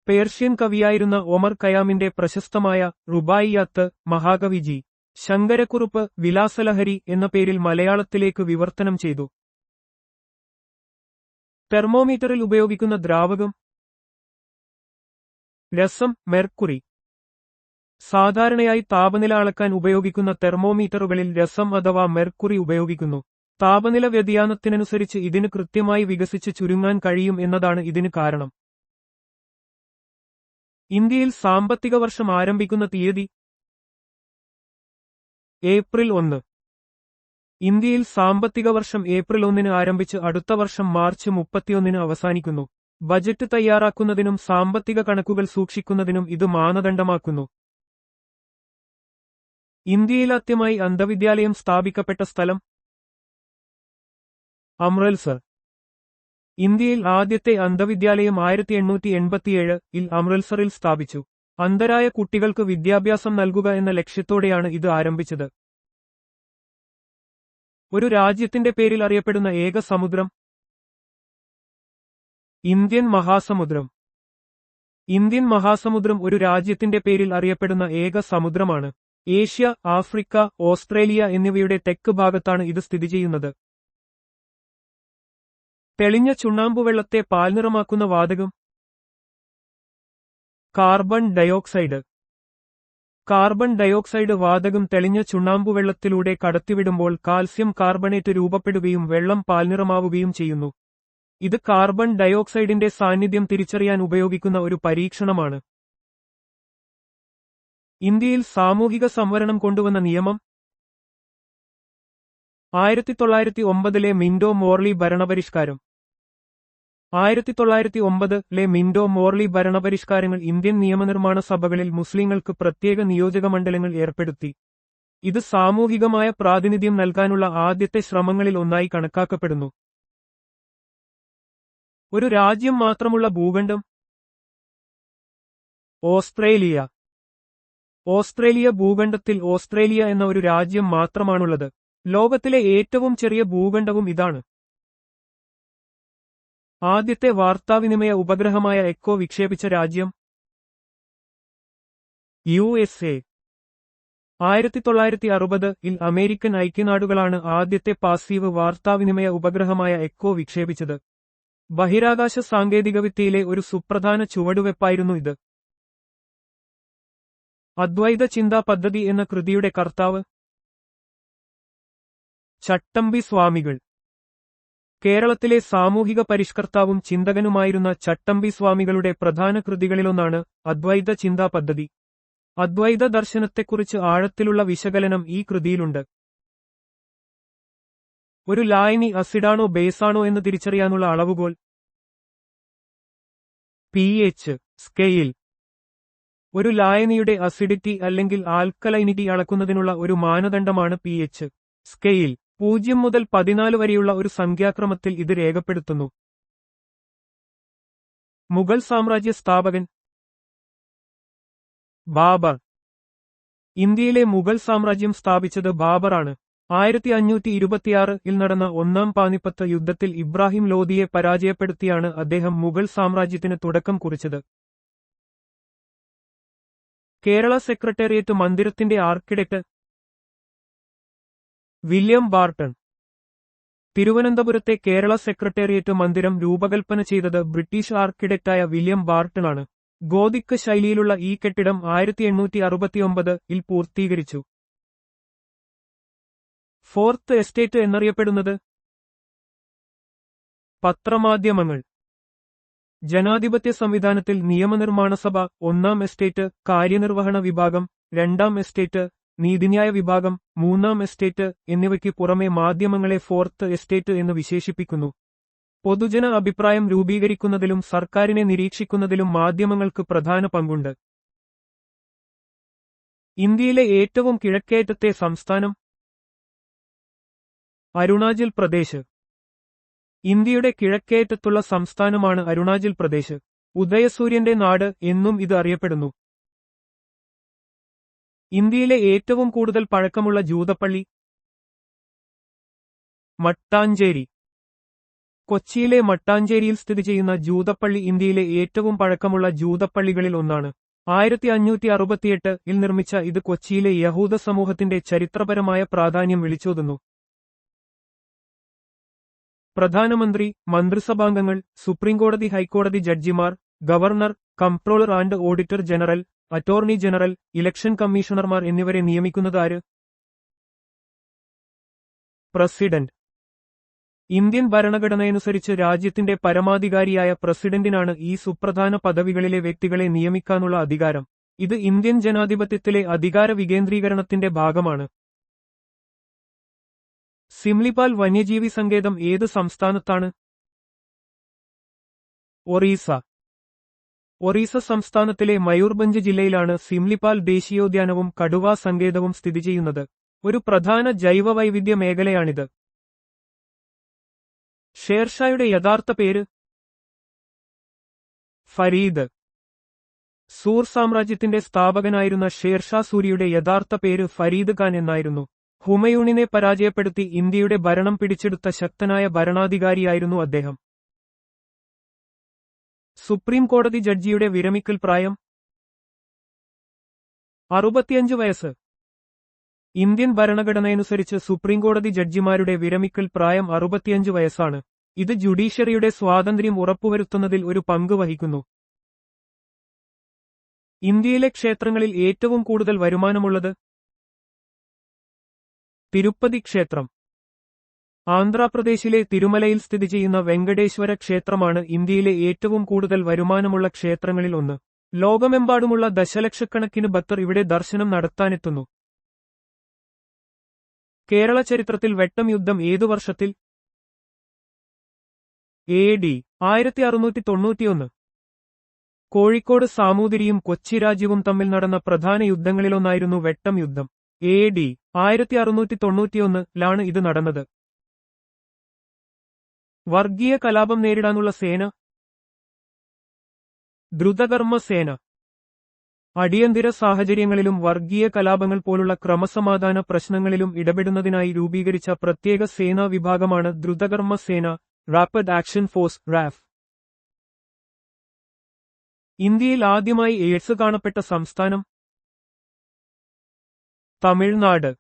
പേർഷ്യൻ കവിയായിരുന്ന ഒമർ ഖയാമിന്റെ പ്രശസ്തമായ റുബായിയാത്ത് മഹാകവി ജി. ശങ്കരക്കുറുപ്പ് വിലാസലഹരി എന്ന പേരിൽ മലയാളത്തിലേക്ക് വിവർത്തനം ചെയ്തു. തെർമോമീറ്ററിൽ ഉപയോഗിക്കുന്ന ദ്രാവകം രസം, മെർക്കുറി. സാധാരണയായി താപനില അളക്കാൻ ഉപയോഗിക്കുന്ന തെർമോമീറ്ററുകളിൽ രസം അഥവാ മെർക്കുറി ഉപയോഗിക്കുന്നു. താപനില വ്യതിയാനത്തിനനുസരിച്ച് ഇതിന് കൃത്യമായി വികസിച്ച് ചുരുങ്ങാൻ കഴിയും എന്നതാണ് ഇതിന് കാരണം. ഇന്ത്യയിൽ സാമ്പത്തിക വർഷം ആരംഭിക്കുന്ന തീയതി ഏപ്രിൽ 1. ഇന്ത്യയിൽ സാമ്പത്തിക വർഷം ഏപ്രിൽ 1 ആരംഭിച്ച് അടുത്ത വർഷം മാർച്ച് 31 അവസാനിക്കുന്നു. ബജറ്റ് തയ്യാറാക്കുന്നതിനും സാമ്പത്തിക കണക്കുകൾ സൂക്ഷിക്കുന്നതിനും ഇത് മാനദണ്ഡമാക്കുന്നു. ഇന്ത്യയിൽ ആദ്യമായി അന്ധവിദ്യാലയം സ്ഥാപിക്കപ്പെട്ട സ്ഥലം അമൃത്സർ. ഇന്ത്യയിൽ ആദ്യത്തെ അന്ധവിദ്യാലയം 1887 അമൃത്സറിൽ സ്ഥാപിച്ചു. അന്ധരായ കുട്ടികൾക്ക് വിദ്യാഭ്യാസം നൽകുക എന്ന ലക്ഷ്യത്തോടെയാണ് ഇത് ആരംഭിച്ചത്. ഒരു രാജ്യത്തിന്റെ പേരിൽ അറിയപ്പെടുന്ന ഏക സമുദ്രം ഇന്ത്യൻ മഹാസമുദ്രം. ഇന്ത്യൻ മഹാസമുദ്രം ഒരു രാജ്യത്തിന്റെ പേരിൽ അറിയപ്പെടുന്ന ഏക സമുദ്രമാണ്. ഏഷ്യ, ആഫ്രിക്ക, ഓസ്ട്രേലിയ എന്നിവയുടെ തെക്ക് ഭാഗത്താണ് ഇത് സ്ഥിതി ചെയ്യുന്നത്. തെളിഞ്ഞ ചുണ്ണാമ്പുവെള്ളത്തെ പാൽനിറമാക്കുന്ന വാതകം കാർബൺ ഡയോക്സൈഡ്. കാർബൺ ഡയോക്സൈഡ് വാതകം തെളിഞ്ഞ ചുണ്ണാമ്പുവെള്ളത്തിലൂടെ കടത്തിവിടുമ്പോൾ കാൽസ്യം കാർബണേറ്റ് രൂപപ്പെടുകയും വെള്ളം പാൽനിറമാവുകയും ചെയ്യുന്നു. ഇത് കാർബൺ ഡയോക്സൈഡിന്റെ സാന്നിധ്യം തിരിച്ചറിയാൻ ഉപയോഗിക്കുന്ന ഒരു പരീക്ഷണമാണ്. ഇന്ത്യയിൽ സാമൂഹിക സംവരണം കൊണ്ടുവന്ന നിയമം 1909 മിന്റോ മോർലി ഭരണപരിഷ്കാരം. 1909 മിന്റോ മോർലി ഭരണപരിഷ്കാരങ്ങൾ ഇന്ത്യൻ നിയമനിർമ്മാണ സഭകളിൽ മുസ്ലിങ്ങൾക്ക് പ്രത്യേക നിയോജകമണ്ഡലങ്ങൾ ഏർപ്പെടുത്തി. ഇത് സാമൂഹികമായ പ്രാതിനിധ്യം നൽകാനുള്ള ആദ്യത്തെ ശ്രമങ്ങളിൽ ഒന്നായി കണക്കാക്കപ്പെടുന്നു. ഒരു രാജ്യം മാത്രമുള്ള ഭൂഖണ്ഡം. ഓസ്ട്രേലിയ. ഓസ്ട്രേലിയ ഭൂഖണ്ഡത്തിൽ ഓസ്ട്രേലിയ എന്ന ഒരു രാജ്യം മാത്രമാണുള്ളത്. ലോകത്തിലെ ഏറ്റവും ചെറിയ ഭൂഖണ്ഡവും ഇതാണ്. ആദ്യത്തെ വാർത്താവിനിമയ ഉപഗ്രഹമായ എക്കോ വിക്ഷേപിച്ച രാജ്യം USA. 1960-ൽ അമേരിക്കൻ ഐക്യനാടുകളാണ് ആദ്യത്തെ പാസീവ് വാർത്താവിനിമയ ഉപഗ്രഹമായ എക്കോ വിക്ഷേപിച്ചത്. ബഹിരാകാശ സാങ്കേതികവിദ്യയിലെ ഒരു സുപ്രധാന ചുവടുവെപ്പായിരുന്നു ഇത്. അദ്വൈത ചിന്താ പദ്ധതി എന്ന കൃതിയുടെ കർത്താവ് ചട്ടമ്പി സ്വാമികൾ. കേരളത്തിലെ സാമൂഹിക പരിഷ്കർത്താവും ചിന്തകനുമായിരുന്ന ചട്ടമ്പി സ്വാമികളുടെ പ്രധാന കൃതികളിലൊന്നാണ് അദ്വൈത ചിന്താ പദ്ധതി. അദ്വൈത ദർശനത്തെക്കുറിച്ച് ആഴത്തിലുള്ള വിശകലനം ഈ കൃതിയിലുണ്ട്. ഒരു ലായനി അസിഡാണോ ബേസാണോ എന്ന് തിരിച്ചറിയാനുള്ള അളവുകോൽ pH സ്കെയിൽ. ഒരു ലായനിയുടെ അസിഡിറ്റി അല്ലെങ്കിൽ ആൽക്കലൈനിറ്റി അളക്കുന്നതിനുള്ള ഒരു മാനദണ്ഡമാണ് pH സ്കെയിൽ. 0 മുതൽ 14 വരെയുള്ള ഒരു സംഖ്യാക്രമത്തിൽ ഇത് രേഖപ്പെടുത്തുന്നു. മുഗൾ സാമ്രാജ്യ സ്ഥാപകൻ ബാബർ. ഇന്ത്യയിലെ മുഗൾ സാമ്രാജ്യം സ്ഥാപിച്ചത് ബാബറാണ്. 1526-ൽ നടന്ന ഒന്നാം പാനിപ്പത്ത് യുദ്ധത്തിൽ ഇബ്രാഹിം ലോധിയെ പരാജയപ്പെടുത്തിയാണ് അദ്ദേഹം മുഗൾ സാമ്രാജ്യത്തിന് തുടക്കം കുറിച്ചത്. കേരള സെക്രട്ടേറിയറ്റ് മന്ദിരത്തിന്റെ ആർക്കിടെക്ട് വില്യം ബാർട്ടൺ. തിരുവനന്തപുരത്തെ കേരള സെക്രട്ടേറിയറ്റ് മന്ദിരം രൂപകൽപ്പന ചെയ്തത് ബ്രിട്ടീഷ് ആർക്കിടെക്റ്റായ വില്യം ബാർട്ടണാണ്. ഗോതിക് ശൈലിയിലുള്ള ഈ കെട്ടിടം 1869-ൽ പൂർത്തീകരിച്ചു. ഫോർത്ത് എസ്റ്റേറ്റ് എന്നറിയപ്പെടുന്നത് പത്രമാധ്യമങ്ങൾ. ജനാധിപത്യ സംവിധാനത്തിൽ നിയമനിർമ്മാണ സഭ, ഒന്നാം എസ്റ്റേറ്റ്, കാര്യനിർവഹണ വിഭാഗം, രണ്ടാം എസ്റ്റേറ്റ്, നീതിന്യായ വിഭാഗം, മൂന്നാം എസ്റ്റേറ്റ് എന്നിവയ്ക്ക് പുറമെ മാധ്യമങ്ങളെ ഫോർത്ത് എസ്റ്റേറ്റ് എന്ന് വിശേഷിപ്പിക്കുന്നു. പൊതുജന അഭിപ്രായം രൂപീകരിക്കുന്നതിലും സർക്കാരിനെ നിരീക്ഷിക്കുന്നതിലും മാധ്യമങ്ങൾക്ക് പ്രധാന പങ്കുണ്ട്. ഇന്ത്യയിലെ ഏറ്റവും കിഴക്കേയറ്റത്തെ സംസ്ഥാനം അരുണാചൽ പ്രദേശ്. ഇന്ത്യയുടെ കിഴക്കേയറ്റത്തുള്ള സംസ്ഥാനമാണ് അരുണാചൽ പ്രദേശ്. ഉദയസൂര്യന്റെ നാട് എന്നും ഇത് അറിയപ്പെടുന്നു. ഇന്ത്യയിലെ ഏറ്റവും കൂടുതൽ പഴക്കമുള്ള ജൂതപ്പള്ളി മട്ടാഞ്ചേരി. കൊച്ചിയിലെ മട്ടാഞ്ചേരിയിൽ സ്ഥിതി ചെയ്യുന്ന ജൂതപ്പള്ളി ഇന്ത്യയിലെ ഏറ്റവും പഴക്കമുള്ള ജൂതപ്പള്ളികളിൽ ഒന്നാണ്. 1568-ൽ നിർമ്മിച്ച ഇത് കൊച്ചിയിലെ യഹൂദ സമൂഹത്തിന്റെ ചരിത്രപരമായ പ്രാധാന്യം വിളിച്ചോതുന്നു. പ്രധാനമന്ത്രി, മന്ത്രിസഭാംഗങ്ങൾ, സുപ്രീംകോടതി ഹൈക്കോടതി ജഡ്ജിമാർ, governor, comptroller and auditor general, attorney general, election കമ്മീഷണർമാർ എന്നിവരെ നിയമിക്കുന്നതാര്? പ്രസിഡന്റ്. ഇന്ത്യൻ ഭരണഘടനയനുസരിച്ച് രാജ്യത്തിന്റെ പരമാധികാരിയായ പ്രസിഡന്റിനാണ് ഈ സുപ്രധാന പദവികളിലെ വ്യക്തികളെ നിയമിക്കാനുള്ള അധികാരം. ഇത് ഇന്ത്യൻ ജനാധിപത്യത്തിലെ അധികാര വികേന്ദ്രീകരണത്തിന്റെ ഭാഗമാണ്. സിംലിപാൽ വന്യജീവി സങ്കേതം ഏത് സംസ്ഥാനത്താണ്? ഒറീസ. ഒറീസ സംസ്ഥാനത്തിലെ മയൂർഭഞ്ച് ജില്ലയിലാണ് സിംലിപാൽ ദേശീയോദ്യാനവും കടുവാ സങ്കേതവും സ്ഥിതി ചെയ്യുന്നത്. ഒരു പ്രധാന ജൈവവൈവിധ്യ മേഖലയാണിത്. ഷേർഷായുടെ യഥാർത്ഥ പേര് ഫരീദ്. സൂർ സാമ്രാജ്യത്തിന്റെ സ്ഥാപകനായിരുന്ന ഷേർഷാ സൂരിയുടെ യഥാർത്ഥ പേര് ഫരീദ് ഖാൻ എന്നായിരുന്നു. ഹുമയൂണിനെ പരാജയപ്പെടുത്തി ഇന്ത്യയുടെ ഭരണം പിടിച്ചെടുത്ത ശക്തനായ ഭരണാധികാരിയായിരുന്നു അദ്ദേഹം. സുപ്രീം കോടതി ജഡ്ജിയുടെ വിരമിക്കൽ പ്രായം 65 വയസ്സ്. ഇന്ത്യൻ ഭരണഘടനയനുസരിച്ച് സുപ്രീംകോടതി ജഡ്ജിമാരുടെ വിരമിക്കൽ പ്രായം 65 വയസ്സാണ്. ഇത് ജുഡീഷ്യറിയുടെ സ്വാതന്ത്ര്യം ഉറപ്പുവരുത്തുന്നതിൽ ഒരു പങ്ക് വഹിക്കുന്നു. ഇന്ത്യയിലെ ക്ഷേത്രങ്ങളിൽ ഏറ്റവും കൂടുതൽ വരുമാനമുള്ളത് തിരുപ്പതി ക്ഷേത്രം. ആന്ധ്രാപ്രദേശിലെ തിരുമലയിൽ സ്ഥിതി ചെയ്യുന്ന വെങ്കടേശ്വര ക്ഷേത്രമാണ് ഇന്ത്യയിലെ ഏറ്റവും കൂടുതൽ വരുമാനമുള്ള ക്ഷേത്രങ്ങളിൽ ഒന്ന്. ലോകമെമ്പാടുമുള്ള ദശലക്ഷക്കണക്കിന് ഭക്തർ ഇവിടെ ദർശനം നടത്താനെത്തുന്നു. കേരള ചരിത്രത്തിൽ വെട്ടം യുദ്ധം ഏതു വർഷത്തിൽ? AD 1691. കോഴിക്കോട് സാമൂതിരിയും കൊച്ചി രാജ്യവും തമ്മിൽ നടന്ന പ്രധാന യുദ്ധങ്ങളിലൊന്നായിരുന്നു വെട്ടം യുദ്ധം. AD 1691 ഇത് നടന്നത്. വർഗീയ കലാപം നേരിടാനുള്ള സേന? ദ്രുതകർമ്മ സേന. അടിയന്തര സാഹചര്യങ്ങളിലും വർഗീയ കലാപങ്ങൾ പോലുള്ള ക്രമസമാധാന പ്രശ്നങ്ങളിലും ഇടപെടുന്നതിനായി രൂപീകരിച്ച പ്രത്യേക സേനാ വിഭാഗമാണ് ദ്രുതകർമ്മ സേന, റാപ്പിഡ് ആക്ഷൻ ഫോഴ്സ്, RAF. ഇന്ത്യയിൽ ആദ്യമായി എയ്ഡ്സ് കാണപ്പെട്ട സംസ്ഥാനം? തമിഴ്നാട്.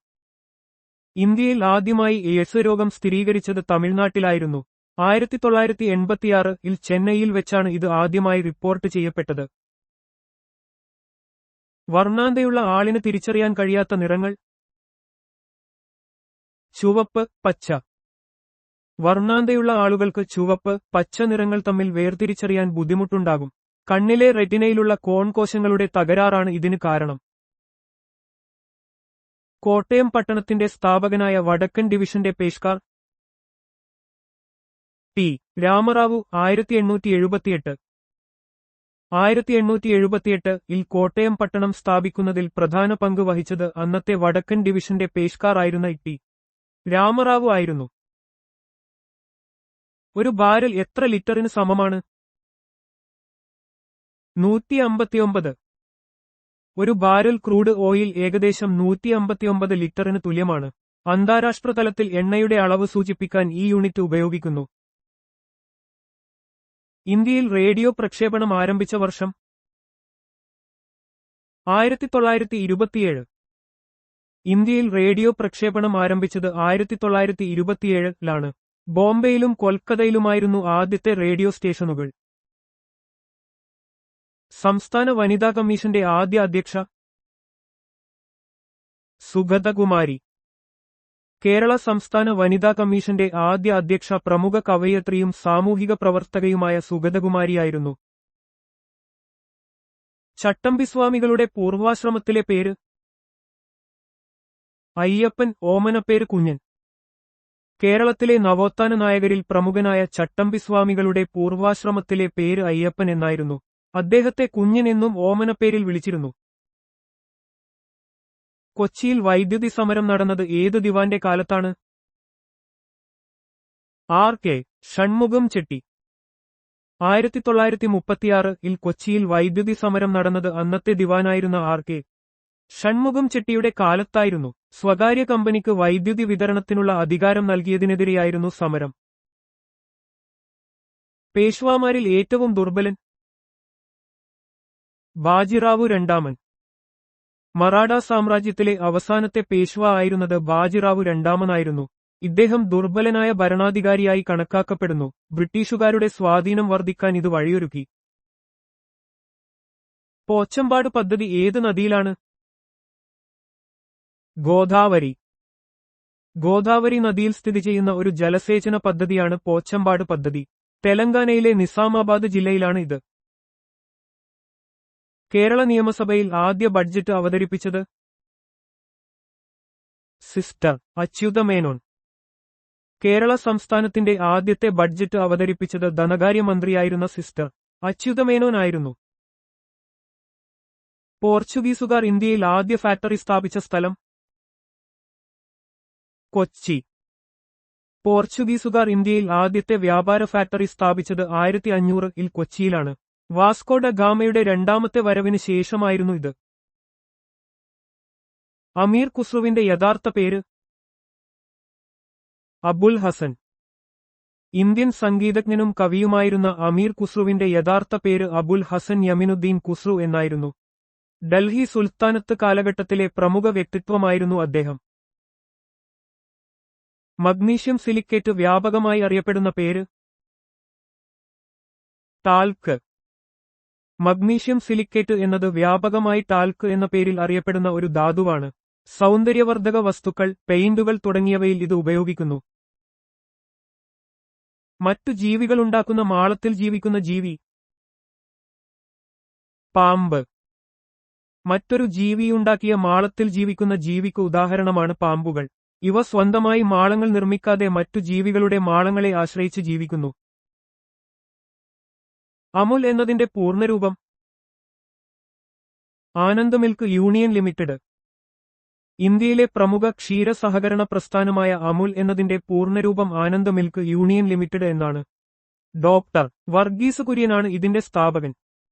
ഇന്ത്യയിൽ ആദ്യമായി എയ്ഡ്സ് രോഗം സ്ഥിരീകരിച്ചത് തമിഴ്നാട്ടിലായിരുന്നു. 1986 ചെന്നൈയിൽ വെച്ചാണ് ഇത് ആദ്യമായി റിപ്പോർട്ട് ചെയ്യപ്പെട്ടത്. വർണ്ണാന്തയുള്ള ആളിന് തിരിച്ചറിയാൻ കഴിയാത്ത നിറങ്ങൾ? ചുവപ്പ്, പച്ച. വർണ്ണാന്തയുള്ള ആളുകൾക്ക് ചുവപ്പ്, പച്ച നിറങ്ങൾ തമ്മിൽ വേർതിരിച്ചറിയാൻ ബുദ്ധിമുട്ടുണ്ടാകും. കണ്ണിലെ റെറ്റിനയിലുള്ള കോൺകോശങ്ങളുടെ തകരാറാണ് ഇതിന് കാരണം. കോട്ടയം പട്ടണത്തിന്റെ സ്ഥാപകനായ വടക്കൻ ഡിവിഷന്റെ പേഷ്കാർ? T. രാമറാവു. 1878. 1878 കോട്ടയം പട്ടണം സ്ഥാപിക്കുന്നതിൽ പ്രധാന പങ്ക് വഹിച്ചത് അന്നത്തെ വടക്കൻ ഡിവിഷന്റെ പേഷ്കാർ ആയിരുന്ന T. രാമറാവു ആയിരുന്നു. ഒരു ബാരൽ എത്ര ലിറ്ററിന് സമമാണ്? 159. ഒരു ബാരൽ ക്രൂഡ് ഓയിൽ ഏകദേശം 159 ലിറ്ററിന് തുല്യമാണ്. അന്താരാഷ്ട്ര തലത്തിൽ എണ്ണയുടെ അളവ് സൂചിപ്പിക്കാൻ ഈ യൂണിറ്റ് ഉപയോഗിക്കുന്നു. ഇന്ത്യയിൽ റേഡിയോ പ്രക്ഷേപണം ആരംഭിച്ച വർഷം? 1927. ഇന്ത്യയിൽ റേഡിയോ പ്രക്ഷേപണം ആരംഭിച്ചത് 1927 ബോംബെയിലും കൊൽക്കത്തയിലുമായിരുന്നു ആദ്യത്തെ റേഡിയോ സ്റ്റേഷനുകൾ. സംസ്ഥാന വനിതാ കമ്മീഷന്റെ ആദ്യ അധ്യക്ഷ? സുഗതകുമാരി. കേരള സംസ്ഥാന വനിതാ കമ്മീഷന്റെ ആദ്യ അധ്യക്ഷ പ്രമുഖ കവയിത്രിയും സാമൂഹിക പ്രവർത്തകയുമായ സുഗതകുമാരിയായിരുന്നു. ചട്ടമ്പിസ്വാമികളുടെ പൂർവാശ്രമത്തിലെ പേര്? അയ്യപ്പൻ. ഓമനപ്പേര് കുഞ്ഞൻ. കേരളത്തിലെ നവോത്ഥാന നായകരിൽ പ്രമുഖനായ ചട്ടമ്പിസ്വാമികളുടെ പൂർവാശ്രമത്തിലെ പേര് അയ്യപ്പൻ എന്നായിരുന്നു. അദ്ദേഹത്തെ കുഞ്ഞൻ എന്നും ഓമനപ്പേരിൽ വിളിച്ചിരുന്നു. കൊച്ചിയിൽ വൈദ്യുതി സമരം നടന്നത് ഏതു ദിവാന്റെ കാലത്താണ്? RK ഷൺമുഖം ചെട്ടി. 1936 കൊച്ചിയിൽ വൈദ്യുതി സമരം നടന്നത് അന്നത്തെ ദിവാനായിരുന്ന RK ഷൺമുഖം ചെട്ടിയുടെ കാലത്തായിരുന്നു. സ്വകാര്യ കമ്പനിക്ക് വൈദ്യുതി വിതരണത്തിനുള്ള അധികാരം നൽകിയതിനെതിരെയായിരുന്നു സമരം. പേഷ്വാമാരിൽ ഏറ്റവും ദുർബലൻ? ബാജിറാവു രണ്ടാമൻ. മറാഠ സാമ്രാജ്യത്തിലെ അവസാനത്തെ പേഷ്വ ആയിരുന്നത് ബാജിറാവു രണ്ടാമനായിരുന്നു. ഇദ്ദേഹം ദുർബലനായ ഭരണാധികാരിയായി കണക്കാക്കപ്പെടുന്നു. ബ്രിട്ടീഷുകാരുടെ സ്വാധീനം വർദ്ധിക്കാൻ ഇത് വഴിയൊരുക്കി. പോച്ചമ്പാട് പദ്ധതി ഏത് നദിയിലാണ്? ഗോദാവരി. ഗോദാവരി നദിയിൽ സ്ഥിതി ചെയ്യുന്ന ഒരു ജലസേചന പദ്ധതിയാണ് പോച്ചമ്പാട് പദ്ധതി. തെലങ്കാനയിലെ നിസാമാബാദ് ജില്ലയിലാണ് ഇത്. കേരള നിയമസഭയിൽ ആദ്യ ബഡ്ജറ്റ് അവതരിപ്പിച്ചത്? സിസ്റ്റർ അച്യുതമേനോൻ. കേരള സംസ്ഥാനത്തിന്റെ ആദ്യത്തെ ബഡ്ജറ്റ് അവതരിപ്പിച്ചത് ധനകാര്യമന്ത്രിയായിരുന്ന സിസ്റ്റർ അച്യുതമേനോൻ ആയിരുന്നു. പോർച്ചുഗീസുകാർ ഇന്ത്യയിൽ ആദ്യ ഫാക്ടറി സ്ഥാപിച്ച സ്ഥലം? കൊച്ചി. പോർച്ചുഗീസുകാർ ഇന്ത്യയിൽ ആദ്യത്തെ വ്യാപാര ഫാക്ടറി സ്ഥാപിച്ചത് 1500 കൊച്ചിയിലാണ്. വാസ്കോ ഡ ഗാമയുടെ രണ്ടാമത്തെ വരവിന് ശേഷമായിരുന്നു ഇത്. അമീർ ഖുസ്രുവിന്റെ യഥാർത്ഥ പേര്? അബുൽ ഹസൻ. ഇന്ത്യൻ സംഗീതജ്ഞനും കവിയുമായിരുന്ന അമീർ ഖുസ്രുവിന്റെ യഥാർത്ഥ പേര് അബുൽ ഹസൻ യമിനുദ്ദീൻ ഖുസ്രു എന്നായിരുന്നു. ഡൽഹി സുൽത്താനത്ത് കാലഘട്ടത്തിലെ പ്രമുഖ വ്യക്തിത്വമായിരുന്നു അദ്ദേഹം. മഗ്നീഷ്യം സിലിക്കേറ്റ് വ്യാപകമായി അറിയപ്പെടുന്ന പേര്? ടാൽക്ക്. മഗ്നീഷ്യം സിലിക്കേറ്റ് എന്നത് വ്യാപകമായി ടാൽക്ക് എന്ന പേരിൽ അറിയപ്പെടുന്ന ഒരു ധാതുവാണ്. സൗന്ദര്യവർദ്ധക വസ്തുക്കൾ, പെയിന്റുകൾ തുടങ്ങിയവയിൽ ഇത് ഉപയോഗിക്കുന്നു. മറ്റു ജീവികളുണ്ടാക്കുന്ന മാളത്തിൽ ജീവിക്കുന്ന ജീവി? പാമ്പ്. മറ്റൊരു ജീവിയുണ്ടാക്കിയ മാളത്തിൽ ജീവിക്കുന്ന ജീവിക്ക് ഉദാഹരണമാണ് പാമ്പുകൾ. ഇവ സ്വന്തമായി മാളങ്ങൾ നിർമ്മിക്കാതെ മറ്റു ജീവികളുടെ മാളങ്ങളെ ആശ്രയിച്ച് ജീവിക്കുന്നു. അമുൽ എന്നതിന്റെ പൂർണ്ണരൂപം ആനന്ദ് മിൽക്ക് യൂണിയൻ ലിമിറ്റഡ്. ഇന്ത്യയിലെ പ്രമുഖ ക്ഷീര സഹകരണ പ്രസ്ഥാനമായ അമുൽ എന്നതിന്റെ പൂർണ്ണരൂപം ആനന്ദ് മിൽക്ക് യൂണിയൻ ലിമിറ്റഡ് എന്നാണ്. ഡോക്ടർ വർഗീസ് കുര്യനാണ് ഇതിന്റെ സ്ഥാപകൻ.